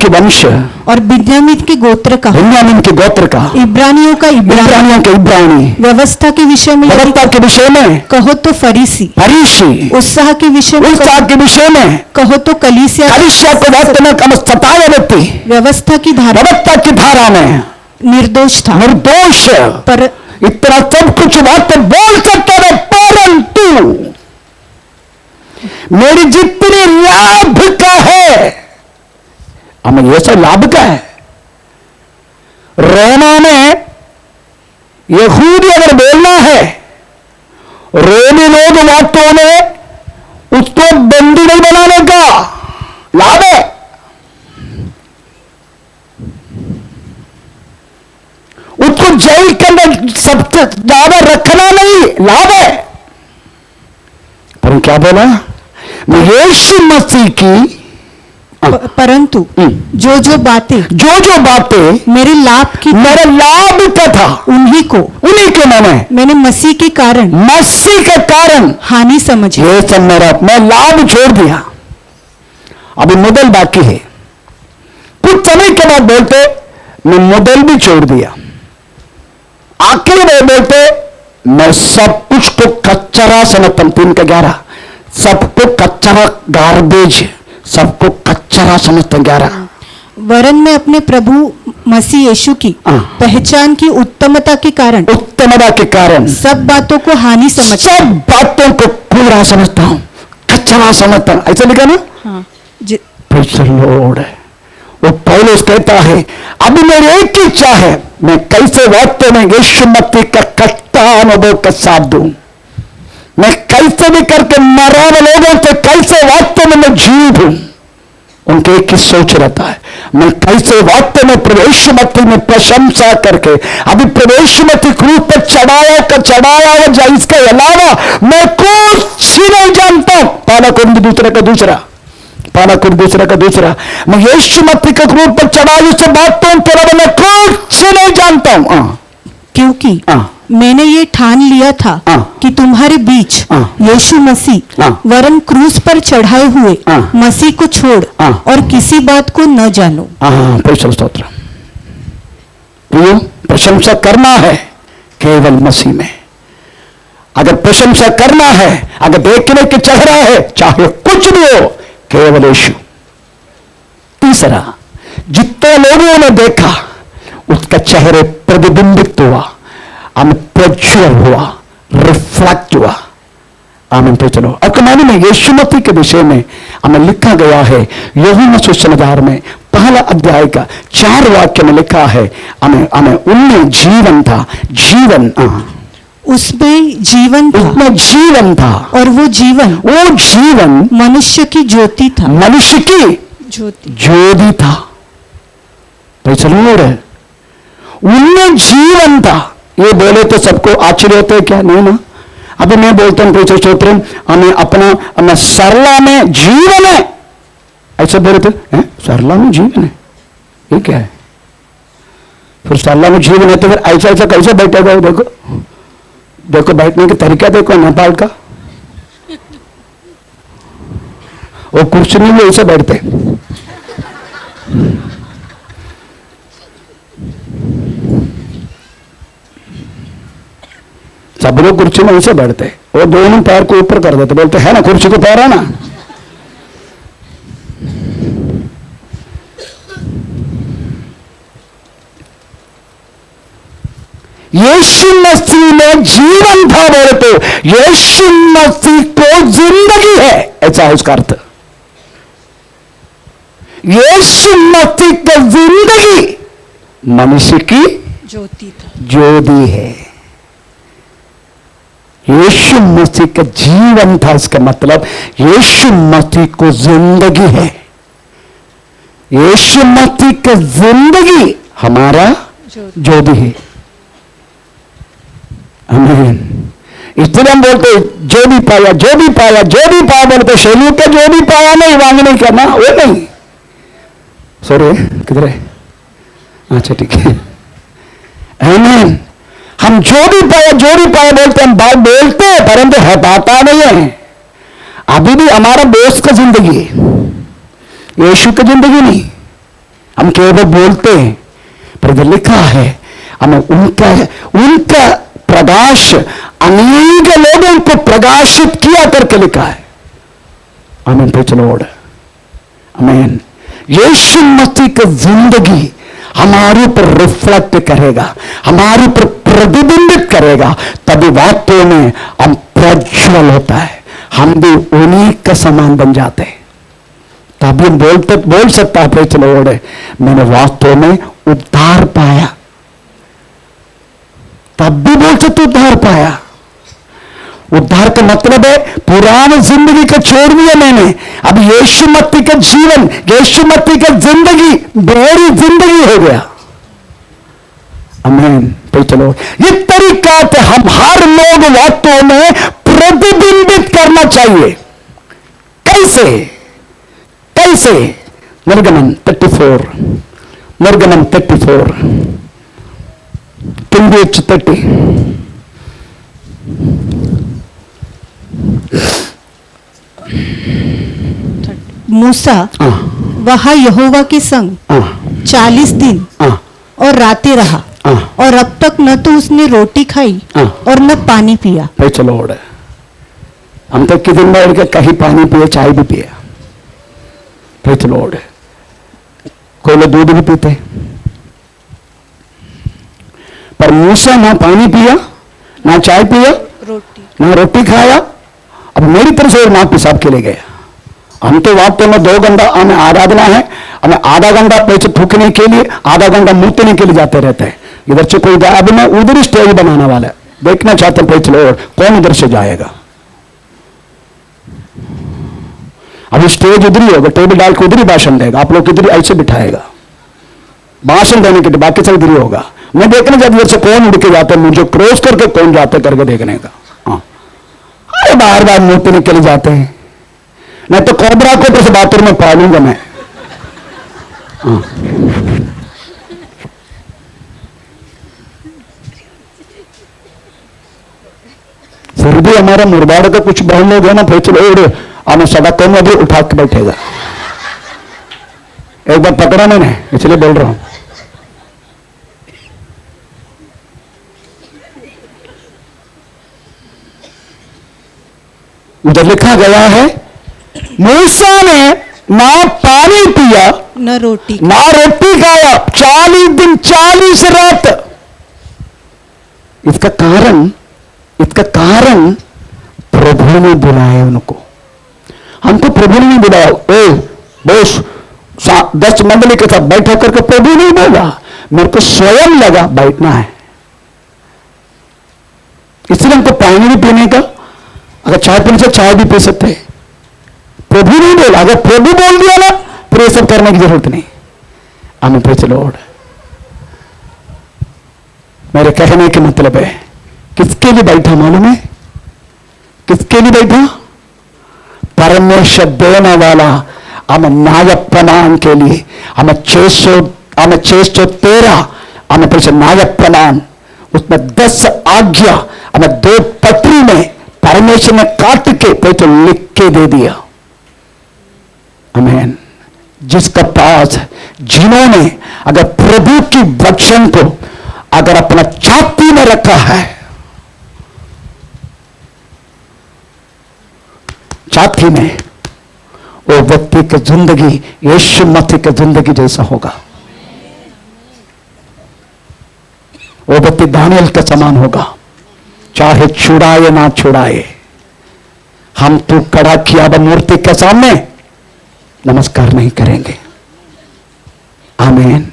Speaker 2: वंश
Speaker 1: और
Speaker 2: बिन्यामीन के गोत्र का, इब्रानियों का इब्रानी, व्यवस्था के विषय में कहो तो फरीसी, उत्साह के विषय में कहो तो कलीसिया
Speaker 1: को सताए व्यक्ति
Speaker 2: व्यवस्था की
Speaker 1: धारा में निर्दोष था, पर इतना सब कुछ बात बोल सकते हैं, परंतु मेरी जितनी लाभ का है, हमें ये सब लाभ का है। रोमा में यहूदी अगर बोलना है, रोमी लोग वास्तव में उसको बंदी नहीं बनाने का लाभ है। उसको जेल के अंदर सबसे ज्यादा रखना नहीं लाभ है। पर क्या बोला? मैं यीशु मसीह की
Speaker 2: परंतु जो बातें मेरे लाभ का था, उन्हीं को मैंने मसीह के कारण हानि समझी।
Speaker 1: ये सब मैं लाभ छोड़ दिया, अभी मुदल बाकी है। कुछ समय के बाद बोलते मैं मुदल भी छोड़ दिया। आखिर में बोलते मैं सब कुछ को कचरा समझता हूं। 3:11 सबको कचरा, गार्बेज, सबको कचरा समझता हूं। 11
Speaker 2: वरन में अपने प्रभु मसीह यीशु की पहचान की उत्तमता के कारण सब बातों को हानि समझता,
Speaker 1: सब बातों को पूरा समझता हूं, कचरा समझता हूं। ऐसा लिखा ना?
Speaker 2: हाँ।
Speaker 1: लॉर्ड है वो पौलुस कहता है, अभी मेरी एक ही इच्छा है, मैं कैसे वास्तव में यीशु मसीह का कट्टा अनुभव का साथ दूं। मैं कैसे भी करके मरा हुए लोगों से कैसे वास्तव में मैं जीवित हूं। उनके एक ही सोच रहता है, मैं कैसे वास्तव में प्रवेश मसीह में प्रशंसा करके, अभी प्रवेश मसीह क्रूस पर चढ़ाया हुआ, इसके अलावा मैं कुछ नहीं जानता हूं। पहला कुरिन्थ दूसरा का दूसरा, मैं यीशु मसीह के क्रूस पर चढ़ा उससे बातों के अलावा मैं कुछ नहीं जानता हूं।
Speaker 2: क्योंकि मैंने ये ठान लिया था कि तुम्हारे बीच यीशु मसीह वरन क्रूस पर चढ़ाए हुए मसीह को छोड़ और किसी बात को न जानो।
Speaker 1: स्तोत्र। प्रशंसा करना है केवल मसीह में। अगर प्रशंसा करना है, अगर देखने के चेहरा है, चाहे कुछ भी हो, केवल यीशु। तीसरा, जितने लोगों ने देखा उसका चेहरे प्रतिबिंबित हुआ, हमें प्रज्वल हुआ, रिफ्लेक्ट हुआ। आमीन। तो चलो अब कमाने में यीशु मसीह के विषय में हमें लिखा गया है यूहन्ना सुसमाचार में 1 अध्याय का 4 वाक्य में लिखा है, हमें उनमें जीवन था,
Speaker 2: उसमें जीवन था और वो जीवन मनुष्य की ज्योति था,
Speaker 1: ज्योति था। तो चलो उनमें जीवन था। ये बोले तो सबको आश्चर्य होते है क्या? नहीं ना। अभी मैं बोलता हूं प्रेषित स्तोत्र, हमें अपना सरला में जीवन है, ऐसे बोले थे, सरला में जीवन है, ये क्या है? फिर सरला में जीवन है तो फिर ऐसा कैसे बैठेगा? देखो बैठने का तरीका देखो नेपाल का, वो कुर्सी में भी ऐसे बैठते। सब लोग कुर्सी में उसे बैठते, वो दोनों पैर को ऊपर कर देते, बोलते है ना कुर्सी को पैर है ना। यीशु मसीह में जीवन था बोले तो यीशु मसीह को जिंदगी है, ऐसा है उसका अर्थ। यीशु मसीह का जिंदगी मनुष्य की ज्योति है। यीशु मसीह का जीवन था, इसका मतलब यीशु मसीह को जिंदगी है। यीशु मसीह का जिंदगी हमारा ज्योति है। आमीन। इसलिए हम बोलते जो भी पाया जो भी पाया जो भी पाया, बोलते शैली का जो भी पाया नहीं वांग नहीं करना, वो नहीं। सॉरी किधर है? अच्छा ठीक है। आमीन। हम जो भी पाया बोलते, हम बात बोलते हैं परंतु हटाता नहीं है। अभी भी हमारा दोस्त का जिंदगी है, यीशु की जिंदगी नहीं। हम केवल बोलते हैं, पर जो लिखा है हमें उनका प्रकाश अनेक लोगों को प्रकाशित किया करके लिखा है। आमीन, प्रेज़ द लॉर्ड। आमीन। यीशु मसीह की जिंदगी हमारे ऊपर रिफ्लेक्ट करेगा, हमारे ऊपर प्रतिबिंबित करेगा, तभी वास्तव में हम प्रज्वल होता है, हम भी उन्हीं का समान बन जाते हैं। तभी हम बोल सकता है प्रेज़ द लॉर्ड, मैंने वास्तव में उद्धार पाया। तब भी बोल सकते उद्धार पाया। उद्धार का मतलब है पुरानी जिंदगी को छोड़ दिया मैंने, अब यीशु मसीह का जीवन, यीशु मसीह का जिंदगी मेरी जिंदगी हो गया। आमीन, तो चलो ये तरीका से हम हर लोग वास्तव में प्रतिबिंबित करना चाहिए। कैसे कैसे? निर्गमन 34 30
Speaker 2: मूसा वहां यहोवा के संग 40 दिन और रातें रहा, और अब तक न तो उसने रोटी खाई और न पानी पिया।
Speaker 1: चलो हम तक कि दिन बैठ के कहीं पानी पिए, चाय भी पिए। Praise the Lord. कोई लोग दूध भी पीते, पर मूसा ना पानी पिया, ना चाय पिया, ना रोटी खाया। अब मेरी तरफ से मां पेशाब के लिए गया। हम तो वास्तव में 2 घंटा हमें आराधना है, हमें आधा घंटा पैसे थूकने के लिए, आधा घंटा मुतने के लिए जाते रहते हैं। इधर से कोई जाए, अभी मैं उधर ही स्टेज बनाने वाला है, देखना चाहते हैं प्रेज़ द लॉर्ड कौन उधर से जाएगा। अभी स्टेज उधर ही होगा, टेबल डाल के उधर ही भाषण देगा, आप लोग इधर ऐसे बिठाएगा भाषण देने के लिए, बाकी सब इधर ही होगा। मैं देखना चाहता इधर से कौन उड़ के जाता है, मुझे क्रॉस करके कौन जाते करके देखने का। हाँ, अरे बार बार मुतने के लिए जाते हैं, नहीं तो कोबरा को तो बाथरूम में पालूंगा मैं। हाँ। फिर भी हमारा मुरबाड़ का कुछ बहन लोग है ना, फिर चलो हमें सदा कम अभी उठा के बैठेगा। एक बार पकड़ा मैंने, इसलिए बोल रहा हूं। उधर लिखा गया है मूसा ने ना पानी पिया
Speaker 2: न रोटी
Speaker 1: खाया, 40 दिन 40 रात। इसका कारण प्रभु ने बुलाया उनको। हमको प्रभु ने नहीं बुलाया, ए बोस 10 मंडली के साथ बैठा करके प्रभु नहीं बोला, मेरे को स्वयं लगा बैठना है। इसलिए हमको पानी भी पीने का, अगर चाय पीने से चाय भी पी सकते हैं। प्रभु नहीं बोला, अगर प्रभु बोल दिया ना फिर ये सब करने की जरूरत नहीं। आमीन, प्रेज़ द लॉर्ड। मेरे कहने का मतलब है किसके लिए बैठा मालूम है? किसके लिए बैठा? परमेश्वर देने वाला हमें न्याय प्रमाण के लिए, हमें 613 हमें परिषद न्याय प्रमाण, उसमें 10 आज्ञा हमें 2 पत्री में परमेश्वर ने काट के तो लिख के दे दिया। आमीन। जिसका पास जिन्होंने अगर प्रभु की वचन को अगर अपना छाती में रखा है, छाती में, वो व्यक्ति की जिंदगी यीशु मसीह की जिंदगी जैसा होगा। वो व्यक्ति दानियल के समान होगा। चाहे छुड़ाए ना छुड़ाए, हम तो कड़ा किया हुआ मूर्ति के सामने नमस्कार नहीं करेंगे। आमीन।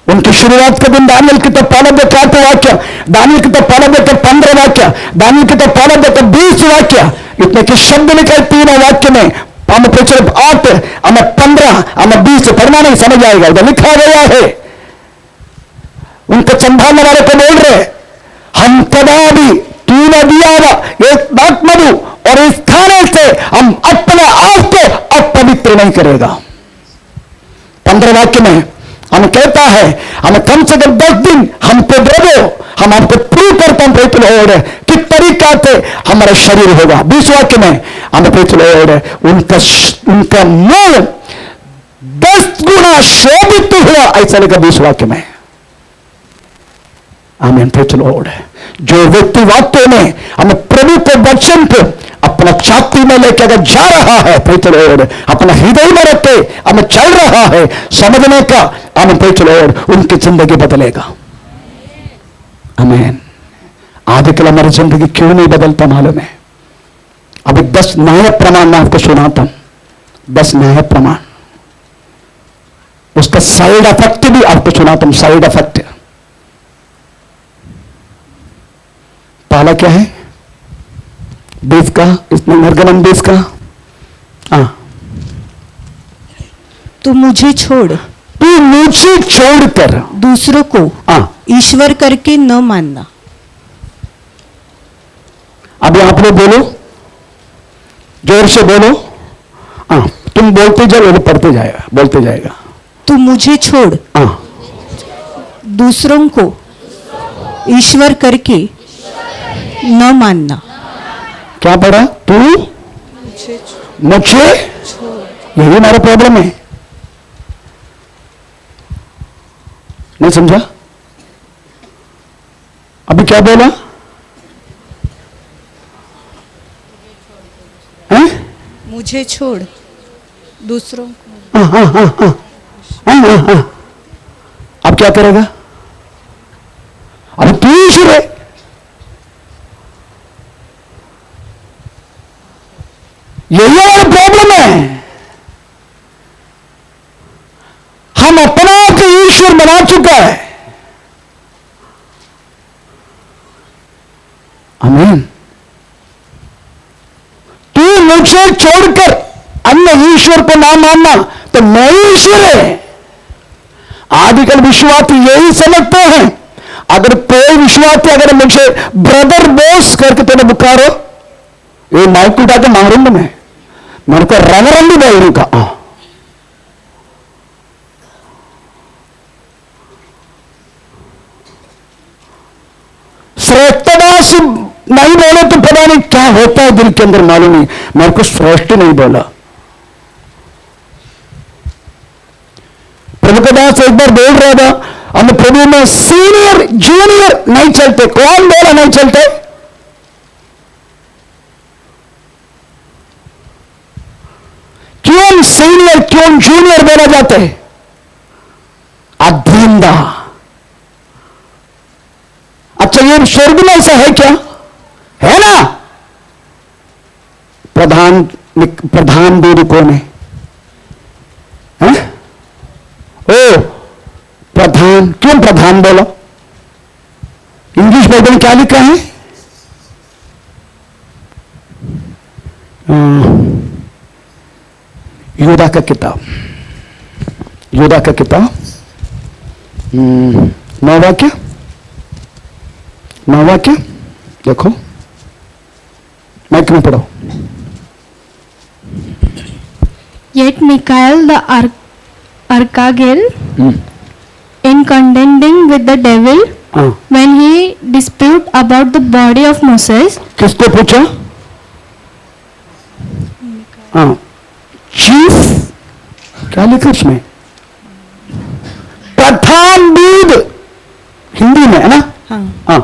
Speaker 1: उनकी शुरुआत के दिन दानियल की तो पहला देखा तो वाक्य, दानियल की तो पहला देखा 15 वाक्य, दानियल की तो पहला देखा 20 वाक्य, इतने के शब्द लिखे 3 वाक्य में। हम पिछले 8 हमें 15 हमें 20 पढ़ना नहीं समझ आएगा, उधर लिखा गया है। उनको संभालने वाले को बोल रहे, हम कदा भी तूने दिया एक आत्मधु और इस खाने से हम अपने आप को अपवित्र नहीं करेगा। 15 वाक्य में हम कहता है, हमें कम से कम 10 दिन हमको दे दो, हम आपको प्रूव करते हैं प्रेत लॉर्ड कि तरीका से हमारा शरीर होगा। 20 वाक्य में हमें प्रेत लॉर्ड उनका मुंह 10 गुना शोभित हुआ, ऐसा लिखा 20 वाक्य में। आमीन। Praise the Lord. जो व्यक्ति वास्तव में हमें प्रभु के वचन को अपना छाती में लेके अगर जा रहा है, प्रेज द लॉर्ड, अपना हृदय में रखे हमें चल रहा है समझने का, आमीन प्रेज द लॉर्ड, उनकी जिंदगी बदलेगा। आमीन। आजकल हमारी जिंदगी क्यों नहीं बदलता मालूम है? अभी 10 न्याय प्रमाण मैं आपको सुनाता हूं। 10 न्याय प्रमाण, उसका साइड इफेक्ट भी आपको सुनाता हूं। साइड इफेक्ट पहला क्या है? बीफ का, इसमें निर्गमन 20 का।
Speaker 2: तू मुझे छोड़कर दूसरों को ईश्वर करके न मानना।
Speaker 1: अभी आप लोग बोलो, जोर से बोलो। तुम बोलते जाओ, वो पढ़ते जाएगा, बोलते जाएगा।
Speaker 2: तू मुझे छोड़ दूसरों को ईश्वर करके न मानना।
Speaker 1: क्या पढ़ा? तू मुझे, यही हमारा प्रॉब्लम है। नहीं समझा? अभी क्या बोला? हैं?
Speaker 2: मुझे छोड़ दूसरों को।
Speaker 1: अब क्या करेगा? अब तू ईश्वर है। यही हमारा प्रॉब्लम है। हम अपना आप को ईश्वर बना चुका है। आमीन। तू मुझे छोड़कर अन्य ईश्वर को ना मानना तो मैं ही ईश्वर है। आजकल विश्वासी यही समझते हैं। अगर कोई विश्वासी अगर मुझे ब्रदर बॉस करके तेरे पुकारो, ये माइक उठा के मारूंगा मैं, मेरे को रंग बोलने का। श्रेष्ठदास नहीं बोले तो पता नहीं क्या होता है दिल के अंदर, मालूम नहीं। मेरे को श्रेष्ठ नहीं बोला। प्रभु का दास एक बार बोल रहा था, हम प्रभु में सीनियर जूनियर नहीं चलते। कौन बोला नहीं चलते? क्यों सीनियर क्यों जूनियर बोला जाता है? अधीनता। अच्छा, ये स्वर्ग में ऐसा है क्या? है ना? प्रधान देवी कौन है? ओ प्रधान, क्यों प्रधान बोला? इंग्लिश बाइबल में क्या लिखा है? यूदा का किताब, यूदा का किताब 9 वाक्य, 9 वाक्य देखो, माइक में पढ़ो।
Speaker 3: Yet Michael the archangel, in contending with the devil, when he disputed about the body of Moses,
Speaker 1: किसको पूछा? चीफ, क्या लिखा उसमें? प्रधान दूध, हिंदी में है ना?
Speaker 2: हाँ।
Speaker 1: हाँ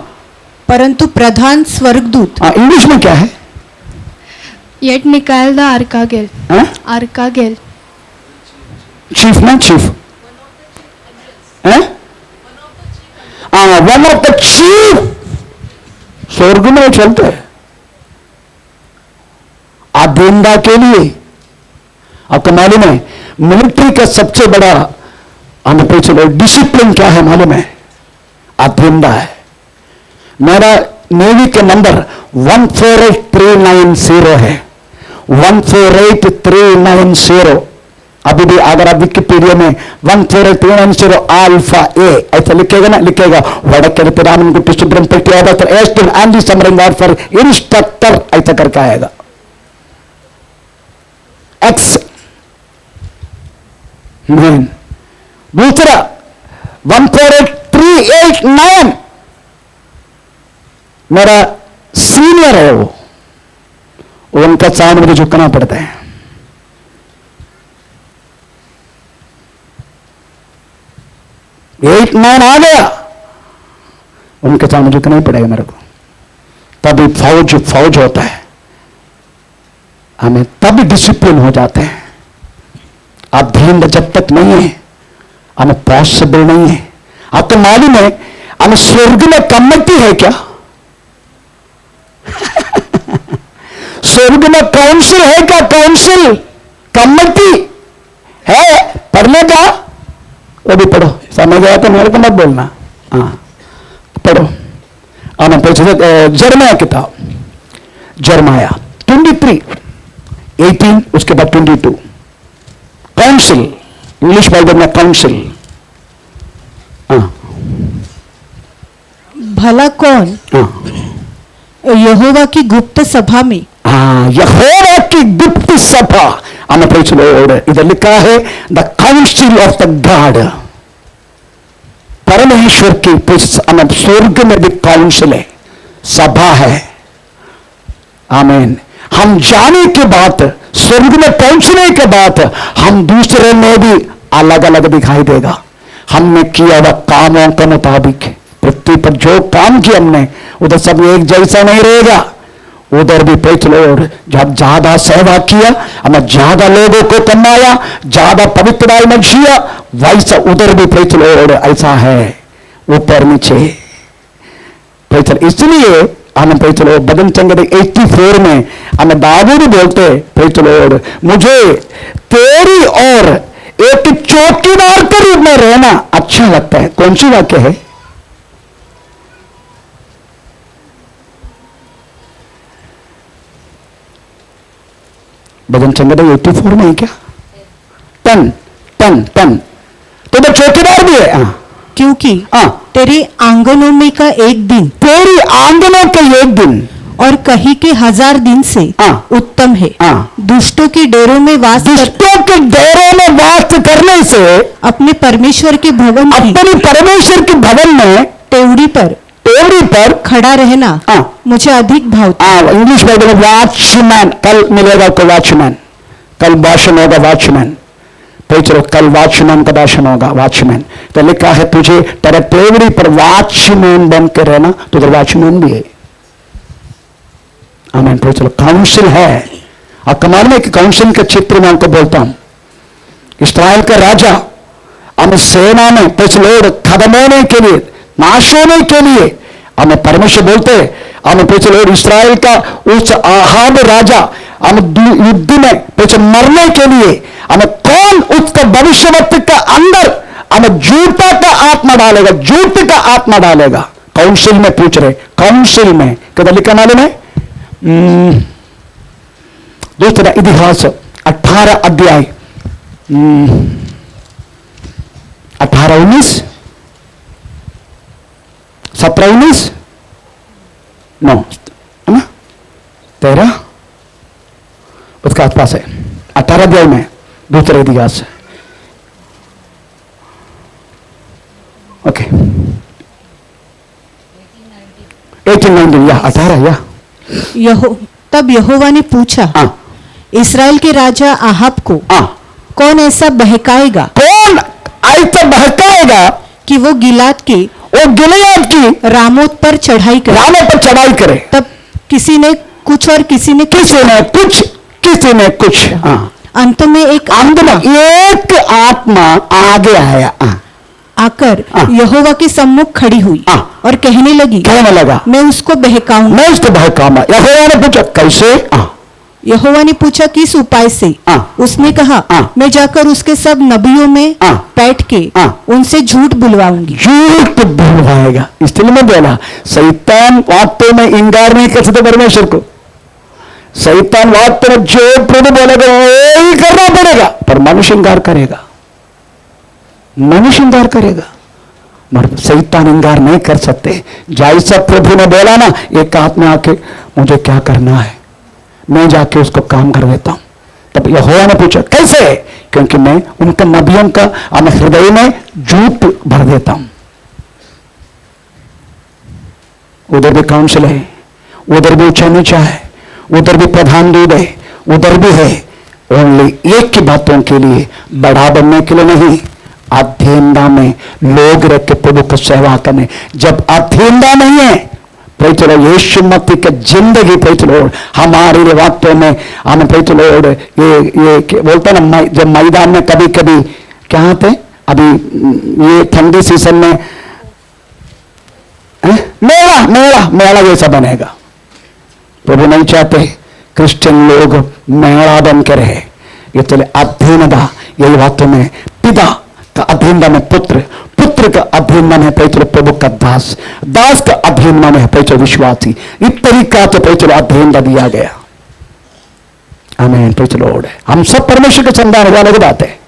Speaker 2: परंतु प्रधान स्वर्गदूत
Speaker 1: हाँ, इंग्लिश में क्या है?
Speaker 3: Yet Michael the archangel.
Speaker 1: हाँ?
Speaker 3: Archangel.
Speaker 1: चीफ ना चीफ है? वन ऑफ द चीफ स्वर्ग में चलते हैं आधीनता के लिए। आपको मालूम है मिलिट्री का सबसे बड़ा हमें पे चलो डिसिप्लिन क्या है मालूम है? आधीनता है। मेरा नेवी के नंबर 148390 है, 148390। अभी भी अगर आप विकिपीडिया में 148390 अल्फा ए ऐसा लिखेगा ना, लिखेगा वड़के रामनगुट्टी सुब्रमपेटी एस्टिन एंटी समरिंग वारफेयर इंस्ट्रक्टर ऐसा करके आएगा एक्स। दूसरा 148,389 मेरा सीनियर है, वो उनका सामने मुझे झुकना पड़ता है। एट 9 आ गया, उनके सामने झुकना ही पड़ेगा मेरे को, तभी फौज होता है। हमें तभी डिसिप्लिन हो जाते हैं। अध्ययन जब तक नहीं है हमें पॉसिबल नहीं है। आपको मालूम है हमें स्वर्ग में कमेटी है क्या? स्वर्ग में काउंसिल है क्या? काउंसिल कमेटी है? पढ़ने का वो भी पढ़ो, समझ गया तो मेरे को मत बोलना। हाँ पढ़ो। आना जर्माया किताब, जर्माया 23:18 उसके बाद 22 काउंसिल, इंग्लिश बाइबल में काउंसिल। हाँ
Speaker 2: भला कौन
Speaker 1: हाँ
Speaker 2: यहोवा की गुप्त सभा में,
Speaker 1: हाँ यहोवा की गुप्त सभा। हमें इधर लिखा है the council of the God, परमेश्वर की स्वर्ग में भी काउंसिल है, सभा है। आमीन। हम जाने के बाद, स्वर्ग में पहुंचने के बाद हम दूसरे में भी अलग अलग दिखाई देगा। हमने किया हुआ कामों के मुताबिक पृथ्वी पर जो काम किया हमने उधर सब एक जैसा नहीं रहेगा। उधर भी पैचलोड जब ज्यादा सेवा किया, हमें ज्यादा लोगों को कमाया, ज्यादा पवित्रता में जिया, वैसा उधर भी पैचलोड ऐसा है, ऊपर नीचे पैचल। इसलिए हमें पैचलो भजन संगीत 84 में हमें दाऊद बोलते पैचलोड मुझे तेरी और एक चौकीदार के रूप में रहना अच्छा लगता है। कौन सी वाक्य है? भजन संगीत 84 में है क्या? 10 तो मैं चौकीदार भी है।
Speaker 2: क्योंकि तेरे आंगनों में का एक दिन,
Speaker 1: तेरी आंगनों के एक दिन
Speaker 2: और कहीं के 1000 दिन से उत्तम है। दुष्टों के डेरों में वास करने से अपने परमेश्वर के भवन में टेवड़ी पर खड़ा रहना मुझे अधिक भावता।
Speaker 1: इंग्लिश में वॉचमैन, कल मिलेगा को वॉचमैन, कल भाषण होगा वॉचमैन। चलो कल वॉचमैन का भाषण होगा, वॉचमैन। तो लिखा है तुझे तेरे टेवड़ी पर वॉचमैन बन के रहना, तो उधर वॉचमैन भी है। आमीन। चलो काउंसिल है। और कमाल में कि काउंसिल के चित्र में आपको बोलता हूं, इस्राएल का राजा हमें सेना में लोग खत्म होने के लिए, नाश होने के लिए हमें परमेश्वर बोलते हैं। हमें लोग इस्राएल का उस आहाब राजा हमें युद्ध में मरने के लिए हमें कौन उसका भविष्यवक्ता का अंदर हमें झूठा का आत्मा डालेगा, झूठ का आत्मा डालेगा। काउंसिल में पूछ रहे, काउंसिल में क्या लिखा मालूम है? दूसरा इतिहास 18 अध्याय 18-19 17-19 नो है ना 13 उसका आसपास है। 18 अध्याय में दूसरे इतिहास। ओके 18-19 या 18 या
Speaker 2: तब यहोवा ने पूछा इस्राएल के राजा आहाब को कौन ऐसा बहकाएगा,
Speaker 1: कौन ऐसा बहकाएगा
Speaker 2: कि वो गिलाद की रामोत पर चढ़ाई करे। तब किसी ने कुछ और किसी ने कुछ। अंत में एक
Speaker 1: आत्मा आगे आया
Speaker 2: आकर यहोवा के सम्मुख खड़ी हुई और कहने लगा मैं उसको बहकाऊंगा।
Speaker 1: यहोवा ने पूछा कैसे?
Speaker 2: यहोवा ने पूछा किस उपाय से? उसने कहा मैं जाकर उसके सब नबियों में बैठ के उनसे झूठ बुलवाऊंगी।
Speaker 1: झूठ बुलवाएगा। इसलिए मैं बोला शैतान वास्तव में इंकार नहीं कर सकते परमेश्वर को। शैतान वास्तव में जो प्रभु बोलेगा वो ही करना पड़ेगा, पर मनुष्य इंकार करेगा। मगर शैतान इंकार नहीं कर सकते। जैसा प्रभु ने बोला ना, एक आत्मा आके मुझे क्या करना है, मैं जाके उसको काम कर देता हूं। तब यहोवा ने पूछा कैसे? क्योंकि मैं उनका नबियों का हृदय में झूठ भर देता हूं। उधर भी काउंसिल है, उधर भी ऊंचा नीचा है, उधर भी प्रधान दूध है, उधर भी है। ओनली एक की बातों के लिए, बड़ा बनने के लिए नहीं, अधीनता में लोग रख के प्रभु को सेवा करने। जब अधीनता नहीं है, चलो यीशु मसीह की जिंदगी हमारे लिए वास्तव में हम ये बोलते ना, जब मैदान में कभी कभी क्या थे, अभी ये ठंडी सीजन में मेला जैसा बनेगा। प्रभु नहीं चाहते क्रिश्चियन लोग मेला बन के रहे। इसलिए अधीनता, यही वास्तव में पिता का अधीनता में पुत्र का अधीनता में प्रभु का दास का अधीनता में विश्वासी। इस तरीका से अधीनता दिया गया। आमीन। हम सब परमेश्वर के संतान वाले की बात है,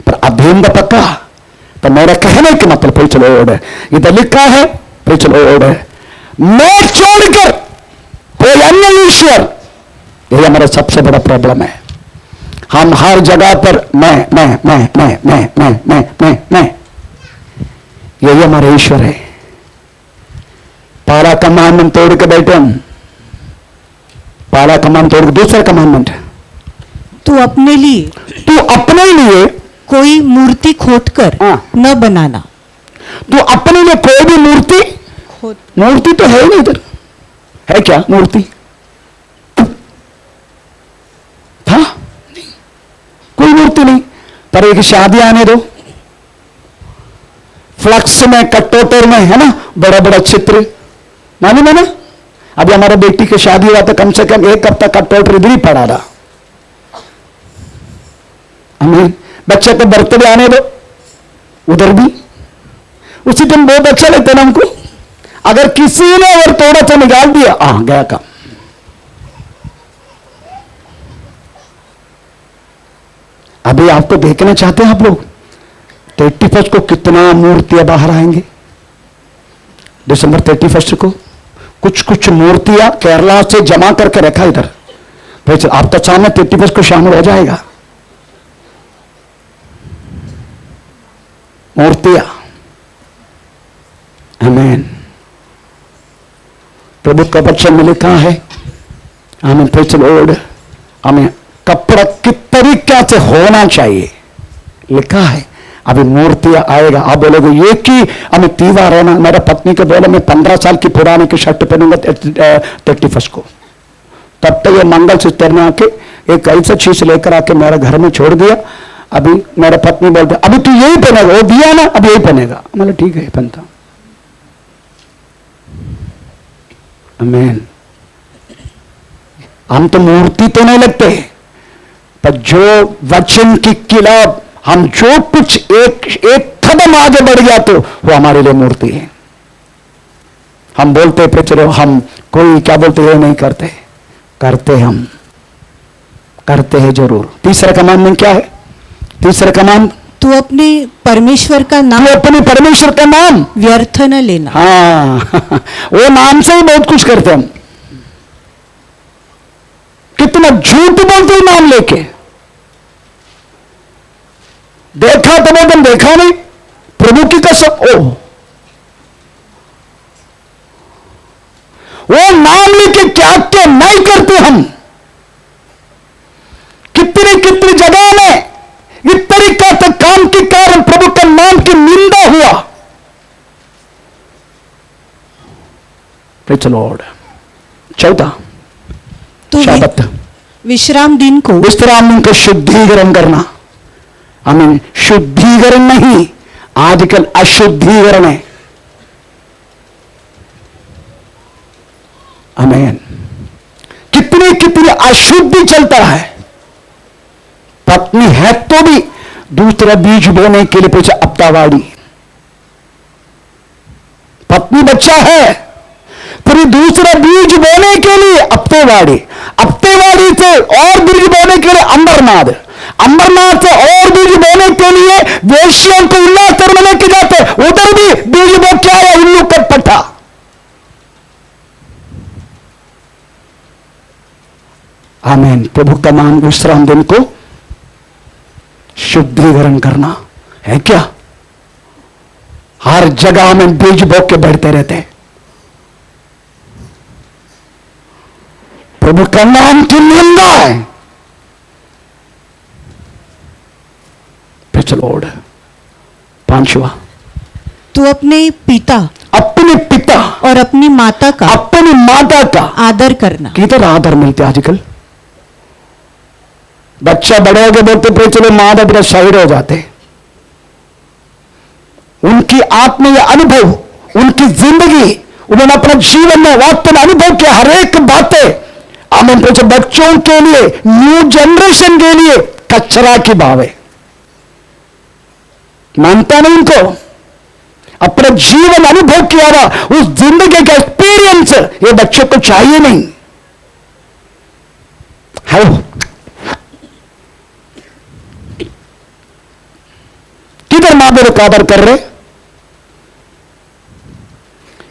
Speaker 1: पर अधीनता पक्का। तो मेरा कहने का मतलब इधर लिखा है मैं छोड़कर कोई अन्य ईश्वर, यही हमारा सबसे बड़ा प्रॉब्लम है। हम हर जगह पर मैं, यही हमारा ईश्वर है। पहला कमांडमेंट तोड़ के बैठे हम, पहला कमांड तोड़ के दूसरा कमांडमेंट,
Speaker 2: तू अपने लिए कोई मूर्ति खोदकर न बनाना।
Speaker 1: तू अपने लिए कोई भी मूर्ति तो है ही नहीं। इधर है क्या मूर्ति? था नहीं, कोई मूर्ति नहीं। पर एक शादी आने दो, फ्लक्स में कटोटर में है ना बड़ा बड़ा चित्र, मालूम है ना। अभी हमारे बेटी की शादी हुआ तो कम से कम एक हफ्ता कटोटर इधर ही पड़ा रहा। हमें बच्चे को बर्थडे आने दो, उधर भी उसी दिन बहुत अच्छा लगता है ना हमको। अगर किसी ने अगर थोड़ा सा निकाल दिया, गया काम। अभी आपको देखना चाहते हैं आप लोग 31 को कितना मूर्तियां बाहर आएंगे। दिसंबर 31 को कुछ मूर्तियां केरला से जमा करके रखा इधर। भाई आप तो सामने 31 को शामिल हो जाएगा मूर्तियां। आमीन। प्रभु का वचन में लिखा है, आमीन, प्रेज़ द लॉर्ड, हमें कपड़ा किस तरीका से होना चाहिए लिखा है। अभी मूर्तियां आएगा, आप बोलोगे ये कि हमें तीवा रहना। मेरा पत्नी को बोला मैं 15 साल की पुरानी की शर्ट पहनूंगा 31 को। तब तक ये मंगल सिस्टर ने आके एक ऐसा चीज लेकर आके मेरे घर में छोड़ दिया। अभी मेरा पत्नी बोलते अभी तू यही पहनेगा, वो दिया ना अब यही पहनेगा। मतलब ठीक है पहनता। आमीन। हम तो मूर्ति तो नहीं लगते, पर जो वचन की खिलाफ हम जो कुछ एक कदम आगे बढ़ गया तो वो हमारे लिए मूर्ति है। हम बोलते पे चलो हम कोई क्या बोलते हैं नहीं करते, हम करते हैं जरूर। तीसरा कमांडमेंट क्या है? तीसरा कमांड,
Speaker 2: तू अपने परमेश्वर का नाम,
Speaker 1: अपने परमेश्वर का नाम
Speaker 2: व्यर्थ न लेना।
Speaker 1: वो नाम से ही बहुत कुछ करते हम। कितना झूठ बोलते हैं नाम लेके। देखा तो एकदम देखा नहीं, प्रभु की कसम। वो नाम लेके क्या क्या नहीं करते हम। कितनी जगह में इस तरीका से काम के कारण प्रभु के नाम की निंदा हुआ। Praise the Lord. चौथा,
Speaker 2: तो
Speaker 1: शब्बत,
Speaker 2: विश्राम दिन को
Speaker 1: शुद्धिकरण करना। आमीन। शुद्धिकरण नहीं, आजकल अशुद्धिकरण है। आमीन। कितनी कितनी अशुद्धि चलता है। पत्नी है तो भी दूसरा बीज बोने के लिए पीछे अप्तावाड़ी, पत्नी बच्चा है फिर दूसरा बीज बोने के लिए अप्तेवाड़ी, अप्तेवाड़ी से और बीज बोने के लिए अंबरनाथ, अंबरनाथ से और बीज बोने के लिए वेश्यों को उल्लास में लेके जाते, उधर भी बीज बो क्या है, उल्लू कट पट्टा। आमीन। प्रभु का नाम विश्राम दिन को शुद्धिकरण करना है क्या? हर जगह में बीज बो के बढ़ते रहते। प्रभु का नाम की निंदा है। Praise the Lord. पांचवा,
Speaker 2: तू अपने पिता
Speaker 1: और
Speaker 2: अपनी माता का आदर करना।
Speaker 1: किधर आदर मिलते आजकल? बच्चा बड़े हो गए बोलते प्रेज़ चलो माता पिता साइड हो जाते। उनकी आत्मीय अनुभव, उनकी जिंदगी, उन्होंने अपने जीवन में वास्तव में अनुभव किया हर एक बातें। आमीन। बच्चों के लिए, न्यू जनरेशन के लिए कचरा की भाव है, मानता नहीं उनको। अपने जीवन अनुभव किया हुआ उस जिंदगी का एक्सपीरियंस ये बच्चों को चाहिए नहीं। हेलो, किधर मां बाप का आदर कर रहे?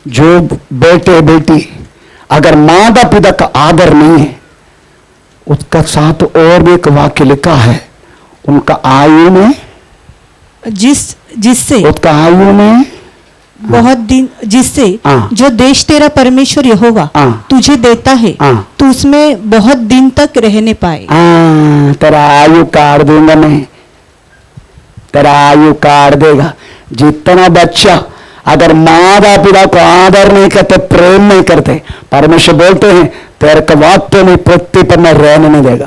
Speaker 1: जो बेटे बेटी अगर माता पिता का आदर नहीं है, उसका साथ और भी एक वाक्य लिखा है, उनका आयु में
Speaker 2: जिससे
Speaker 1: उसका आयु में
Speaker 2: बहुत दिन, जिससे जो देश तेरा परमेश्वर यहोवा तुझे देता है तू उसमें बहुत दिन तक रहने पाए।
Speaker 1: तेरा आयु काट दूंगा मैं, तेरा आयु काट देगा। जितना बच्चा अगर माता पिता को आदर नहीं करते, प्रेम नहीं करते, परमेश्वर बोलते हैं तेरे को वास्तव में पृथ्वी पर मैं रहने नहीं देगा।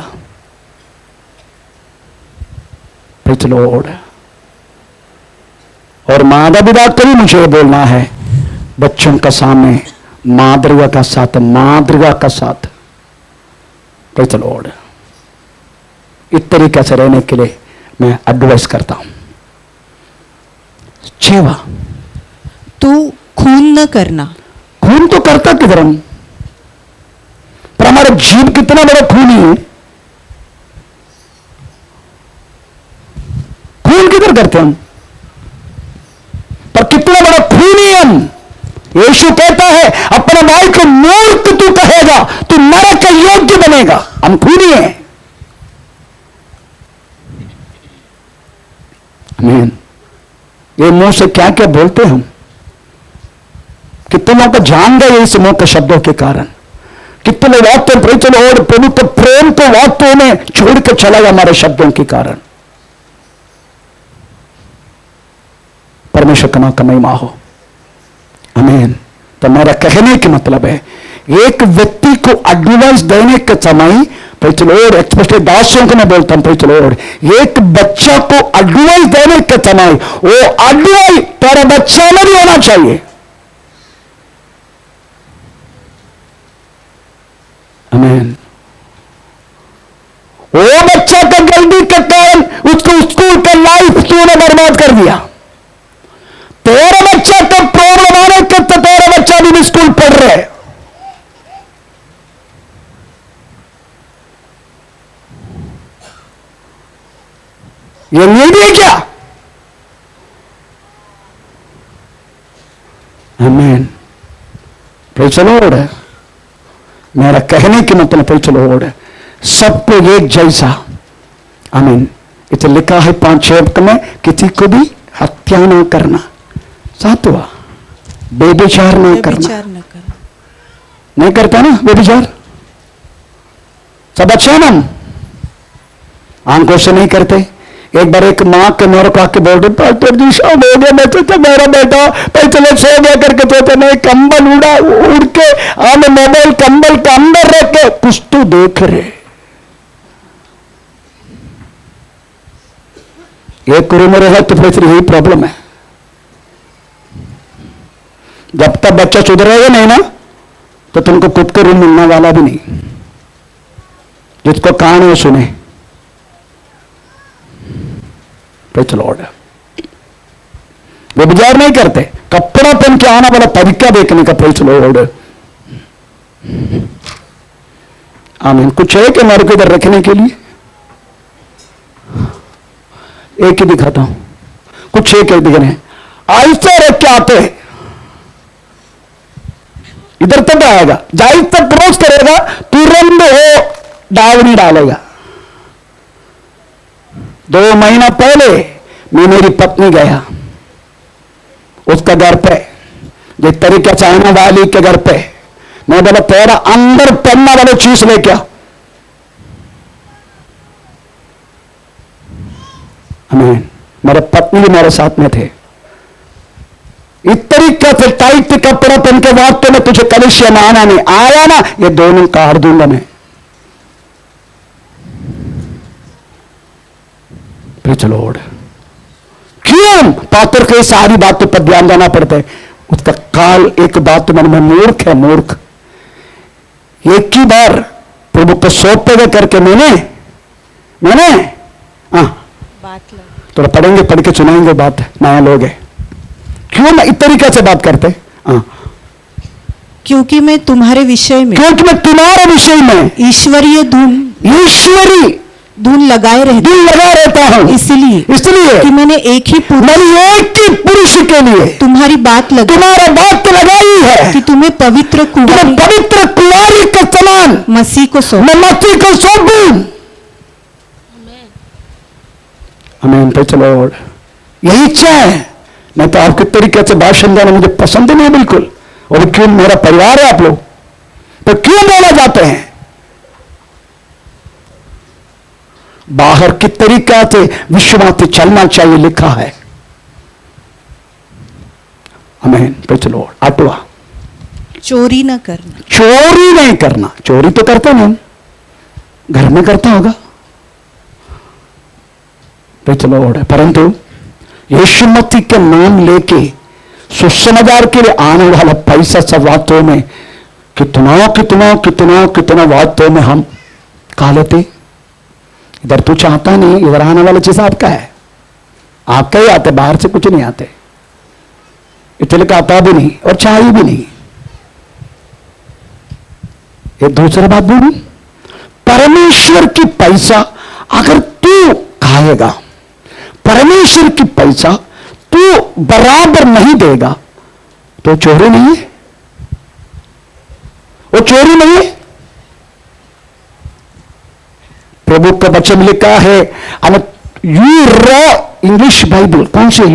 Speaker 1: Praise the Lord. और माता पिता को भी मुझे बोलना है बच्चों का सामने मातृका का साथ, मातृका का साथ। Praise the Lord. इस तरीके से रहने के लिए मैं एडवाइस करता हूं। 6वां,
Speaker 2: तू खून न करना।
Speaker 1: खून तो करता किधर हम, पर हमारा जीव कितना बड़ा खूनी है। खून किधर करते हम, पर कितना बड़ा खूनी है हम। यीशु कहता है अपने भाई को मूर्ख तू कहेगा, तू नरक के योग्य बनेगा। हम खूनी हैं। आमीन। ये मुंह से क्या क्या बोलते हम, कितने लोग जान गए इस मुंह के शब्दों के कारण। कितने वास्तव और प्रभु के प्रेम को वास्तव में छोड़ के चला गया हमारे शब्दों के कारण। परमेश्वर का नाम का महिमा हो। आमीन। तो मेरा कहने का मतलब है एक व्यक्ति को एडवाइस देने के समय, प्रेज़ द लॉर्ड, स्पेशली दासियों को मैं बोलता हूं, प्रेज़ द लॉर्ड, एक बच्चा को एडवाइस देने के समय वो एडवाइस तेरा बच्चा में नहीं होना चाहिए। आमीन। वो बच्चा का गलती के कारण उसको स्कूल का लाइफ तूने बर्बाद कर दिया। तेरा बच्चा का प्रॉब्लम आने के तो तेरा बच्चा भी स्कूल पढ़ रहा है। ये नीति है क्या? आमीन। Praise the Lord. मेरा कहने की मतलब प्रेज़ द लॉर्ड, सबको एक जैसा। आमीन। इसे लिखा है 5:6 में, किसी को भी हत्या न करना। 7वां, बेविचार न करना। नहीं करता ना बेविचार, सब अच्छे ना, आंखों से नहीं करते। एक बार एक मां के मेरे को आके बोल रहे, पास्टर जी शाम हो गया, मैं तो मेरा बेटा पैसे सो गया करके सोचे नहीं, कंबल उड़ के हम मोबाइल कंबल के अंदर रख के कुछ तो देख रहे। एक रूम में रहे तो फिर यही प्रॉब्लम है। जब तक बच्चा सुधरेगा नहीं ना तो तुमको खुद के रूम मिलने वाला भी नहीं। जिसको कान है सुने। Praise the Lord. वे विचार नहीं करते, कपड़ा पहन के आना वाला तरीका देखने का। Praise the Lord. आमीन। कुछ है कि मेरे को इधर रखने के लिए? एक ही दिखाता हूं, कुछ एक दिखने ऐसे रख के आते हैं। इधर तक आएगा, जाहिर तक क्रॉस करेगा, तुरंत वो दावनी डालेगा। 2 महीना पहले मैं मेरी पत्नी गया उसका घर पे, जिस तरीके से आने वाली के घर पे, मैं बोला तेरा अंदर पहनने वाले चीज ले क्या? आमीन। मेरे पत्नी भी मेरे साथ में थे। इस तरीके से टाइट कपड़ा पहन के बात तो मैं तुझे कलिसिया में आना नहीं, आया ना ये दोनों काट दूंगा मैं। Praise the Lord. क्यों पात्र के सारी बातों पर ध्यान देना पड़ता है? उसका काल एक बात तो मन में मूर्ख है, मूर्ख। एक ही बार प्रभु को सौंपे करके मैंने थोड़ा पढ़ेंगे, पढ़ के सुनाएंगे बात। नया लोग है, क्यों ना इस तरीके से बात करते?
Speaker 2: क्योंकि मैं तुम्हारे विषय में ईश्वरीय धुन लगाए रहता हूं, इसलिए कि मैंने एक ही पुरुष के लिए तुम्हारी बात लगाई है कि तुम्हें पवित्र कुंवारी का समान मसीह को सौंपूं।
Speaker 1: आमीन। Praise the Lord. यही इच्छा है। मैं तो आपके तरीके से भाषण देना मुझे पसंद नहीं है बिल्कुल। और क्यों मेरा परिवार है आप लोग, तो क्यों बोला जाते हैं? बाहर की तरीका से विश्वास चलना चाहिए, लिखा है। आमीन। Praise the Lord. 8वां,
Speaker 2: चोरी न करना।
Speaker 1: चोरी नहीं करना। चोरी तो करते नहीं, घर में करता होगा। Praise the Lord. परंतु यीशु मसीह के नाम लेके सुसमाचार के लिए आने वाला पैसा सब वास्तव में कितना वास्तव में हम खा लेते। इधर तो चाहता नहीं, इधर आने वाला चीज आपका है, आपका ही आते, बाहर से कुछ नहीं आते। इतने का आता भी नहीं और चाहिए भी नहीं। एक दूसरा बात बोलूं, परमेश्वर की पैसा अगर तू खाएगा, परमेश्वर की पैसा तू बराबर नहीं देगा तो चोरी नहीं है, वो चोरी नहीं है। प्रभु का वचन लिखा है, यू रॉ इंग्लिश बाइबल कौन से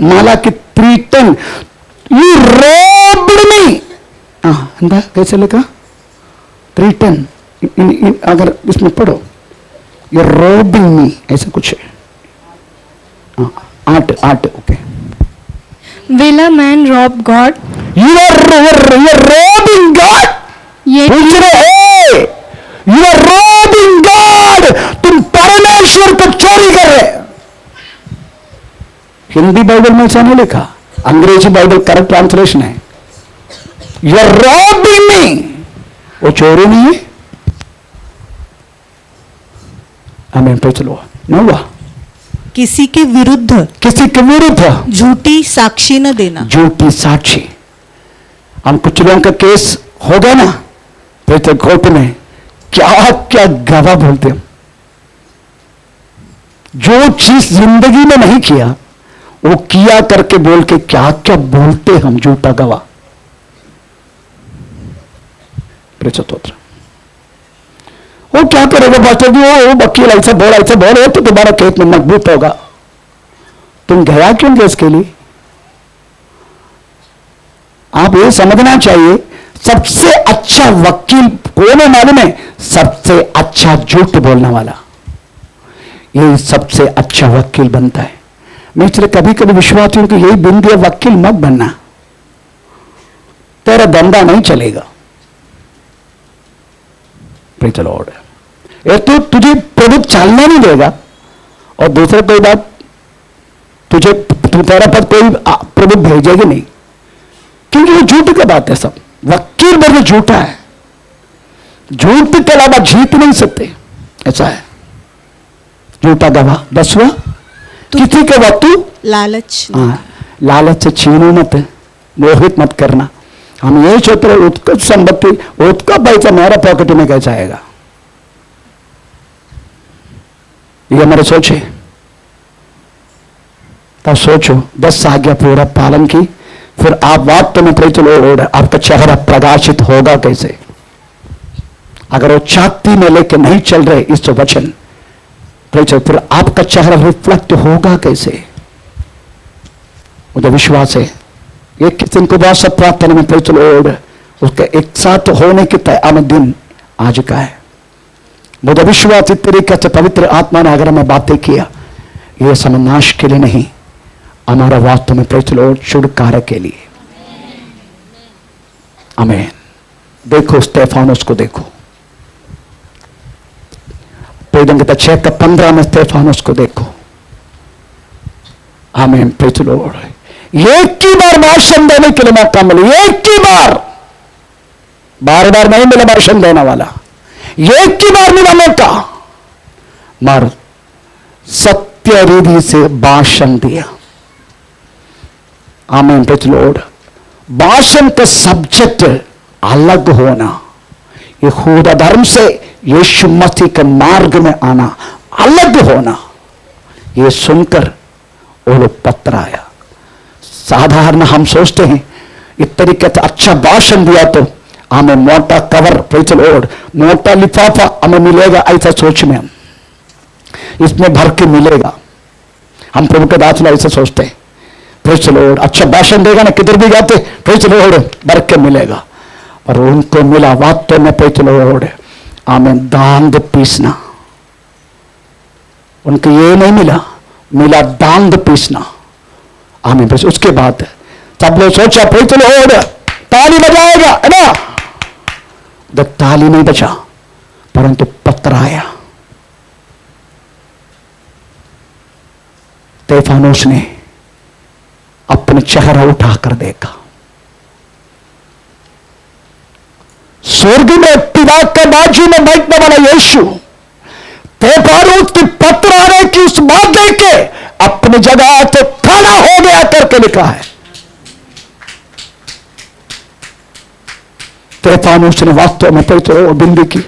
Speaker 1: माला की 3:10, यू रॉब्ड मी। अंदा कैसे लिखा? 3:10 अगर इसमें पढ़ो, यू रॉबिंग मी, ऐसा कुछ है। 8 okay.
Speaker 3: Will a man rob God?
Speaker 1: You are robbing God.
Speaker 3: Yet
Speaker 1: पूछ रहे हो, you are robbing God. तुम परमेश्वर को चोरी कर रहे। हिंदी बाइबल में ऐसा नहीं लिखा, अंग्रेजी बाइबल करेक्ट ट्रांसलेशन है। You are robbing me. वो चोरी नहीं है। आमीन। Praise the Lord. 9वां,
Speaker 2: किसी के विरुद्ध झूठी साक्षी न देना।
Speaker 1: झूठी साक्षी। हम कुछ लोगों का केस होगा ना तो कोर्ट में, क्या क्या गवाह बोलते हम, जो चीज जिंदगी में नहीं किया वो किया करके बोल के क्या क्या बोलते हम, झूठा गवाह। प्रेषित वो क्या करेगा पास्टर जी, वो वकील ऐसा बोल तो तुम्हारा केस में मजबूत होगा। तुम गया क्यों केस के लिए? आप ये समझना चाहिए, सबसे अच्छा वकील कौन है मालूम है? सबसे अच्छा झूठ बोलने वाला, ये सबसे अच्छा वकील बनता है। मैं इसलिए कभी कभी विश्वासियों को यही बिंदु, वकील मत बनना। तेरा धंधा नहीं चलेगा। Praise the Lord. एक तो तुझे प्रभु चालना नहीं देगा, और दूसरा कोई बात, तुझे तेरा पर कोई प्रभु भेजेगी नहीं, क्योंकि ये झूठ की बात है। सब वकील बड़े झूठा है, झूठ के अलावा जीत नहीं सकते, ऐसा है। झूठा गवाह। 10वां, किसी के वस्तु
Speaker 2: लालच।
Speaker 1: लालच से छीनो मत, मोहित मत करना। हम यही सोच रहे उसका संपत्ति, उसका पैसा मेरा पॉकेट में कैसे आएगा, ये हमारे सोच है। तब सोचो 10 आज्ञा पूरा पालन की, फिर आप वास्तव में प्रेज़ द लॉर्ड, आपका चेहरा प्रकाशित होगा कैसे? अगर वो छाती में लेके नहीं चल रहे इस वचन, फिर आपका चेहरा रिफ्लेक्ट होगा कैसे? मुझे विश्वास है एक किसी को बहुत सब प्रार्थना में प्रेज़ द लॉर्ड उसके एक साथ होने की तय दिन आज का है। मुझे विश्वास इस तरीके से पवित्र आत्मा ने अगर हमें बातें किया, ये समनाश के लिए नहीं, हमारा वास्तव में प्रेज़ द लॉर्ड छुटकारे के लिए। आमीन। देखो स्तेफानोस को देखो, प्रेरितों के 6:15 में स्तेफानोस को देखो। आमीन। Praise the Lord. एक ही बार भाषण देने के लिए मौका मिले, एक ही बार, बार बार नहीं मिला भाषण देने वाला, एक ही बार मिला मौका, मर सत्य रीति से भाषण दिया। आमीन। Praise the Lord. भाषण का सब्जेक्ट अलग होना, यहूदा धर्म से यीशु मसीह के मार्ग में आना, अलग होना, ये सुनकर वो लोग पत्थराया। साधारण हम सोचते हैं इस तरीके से अच्छा भाषण दिया तो हमें मोटा कवर, प्रेज़ द लॉर्ड, मोटा लिफाफा हमें मिलेगा, ऐसा सोच में हम इसमें भर के मिलेगा। हम प्रभु के दास ऐसा सोचते हैं, प्रेज़ द लॉर्ड, अच्छा भाषण देगा ना, किधर भी जाते प्रेज़ द लॉर्ड भर के मिलेगा। और उनको मिला वास्तव में प्रेज़ द लॉर्ड, आमीन, दांत पीसना। उनको ये नहीं मिला, मिला दांत पीसना। आमीन। उसके बाद सब लोग सोचा प्रेज़ द लॉर्ड ताली बजाएगा, है ना? जब ताली नहीं बजा, परंतु पत्थराया। स्तेफानोस ने अपने चेहरा उठाकर देखा, स्वर्ग में पिता के बाजू में बैठने वाला यीशु स्तेफानोस की पत्थराने की उस बात देख के अपनी जगह से खड़ा हो गया करके लिखा है। स्तेफानोस ने वास्तव में तो बिंदी की,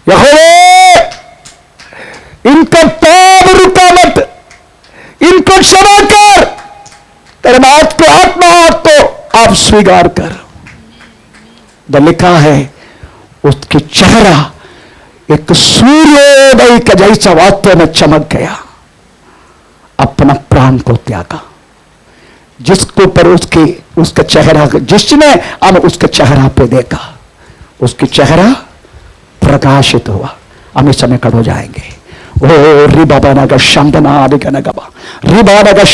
Speaker 1: यहोवा इनका पाप रुका मत, इनको क्षमा कर, तेरे बात को आत्मा को आप स्वीकार कर। तो लिखा है उसकी चेहरा एक सूर्योदय का जैसा वास्तव में चमक गया, अपना प्राण को त्यागा। जिसके ऊपर उसका चेहरा, जिसने अब उसके चेहरा पे देखा, उसकी चेहरा प्रकाशित हुआ। हम इस समय खड़े हो जाएंगे। ओ रिबाबा नगर शंदना आदि का नगबा, रिबाबा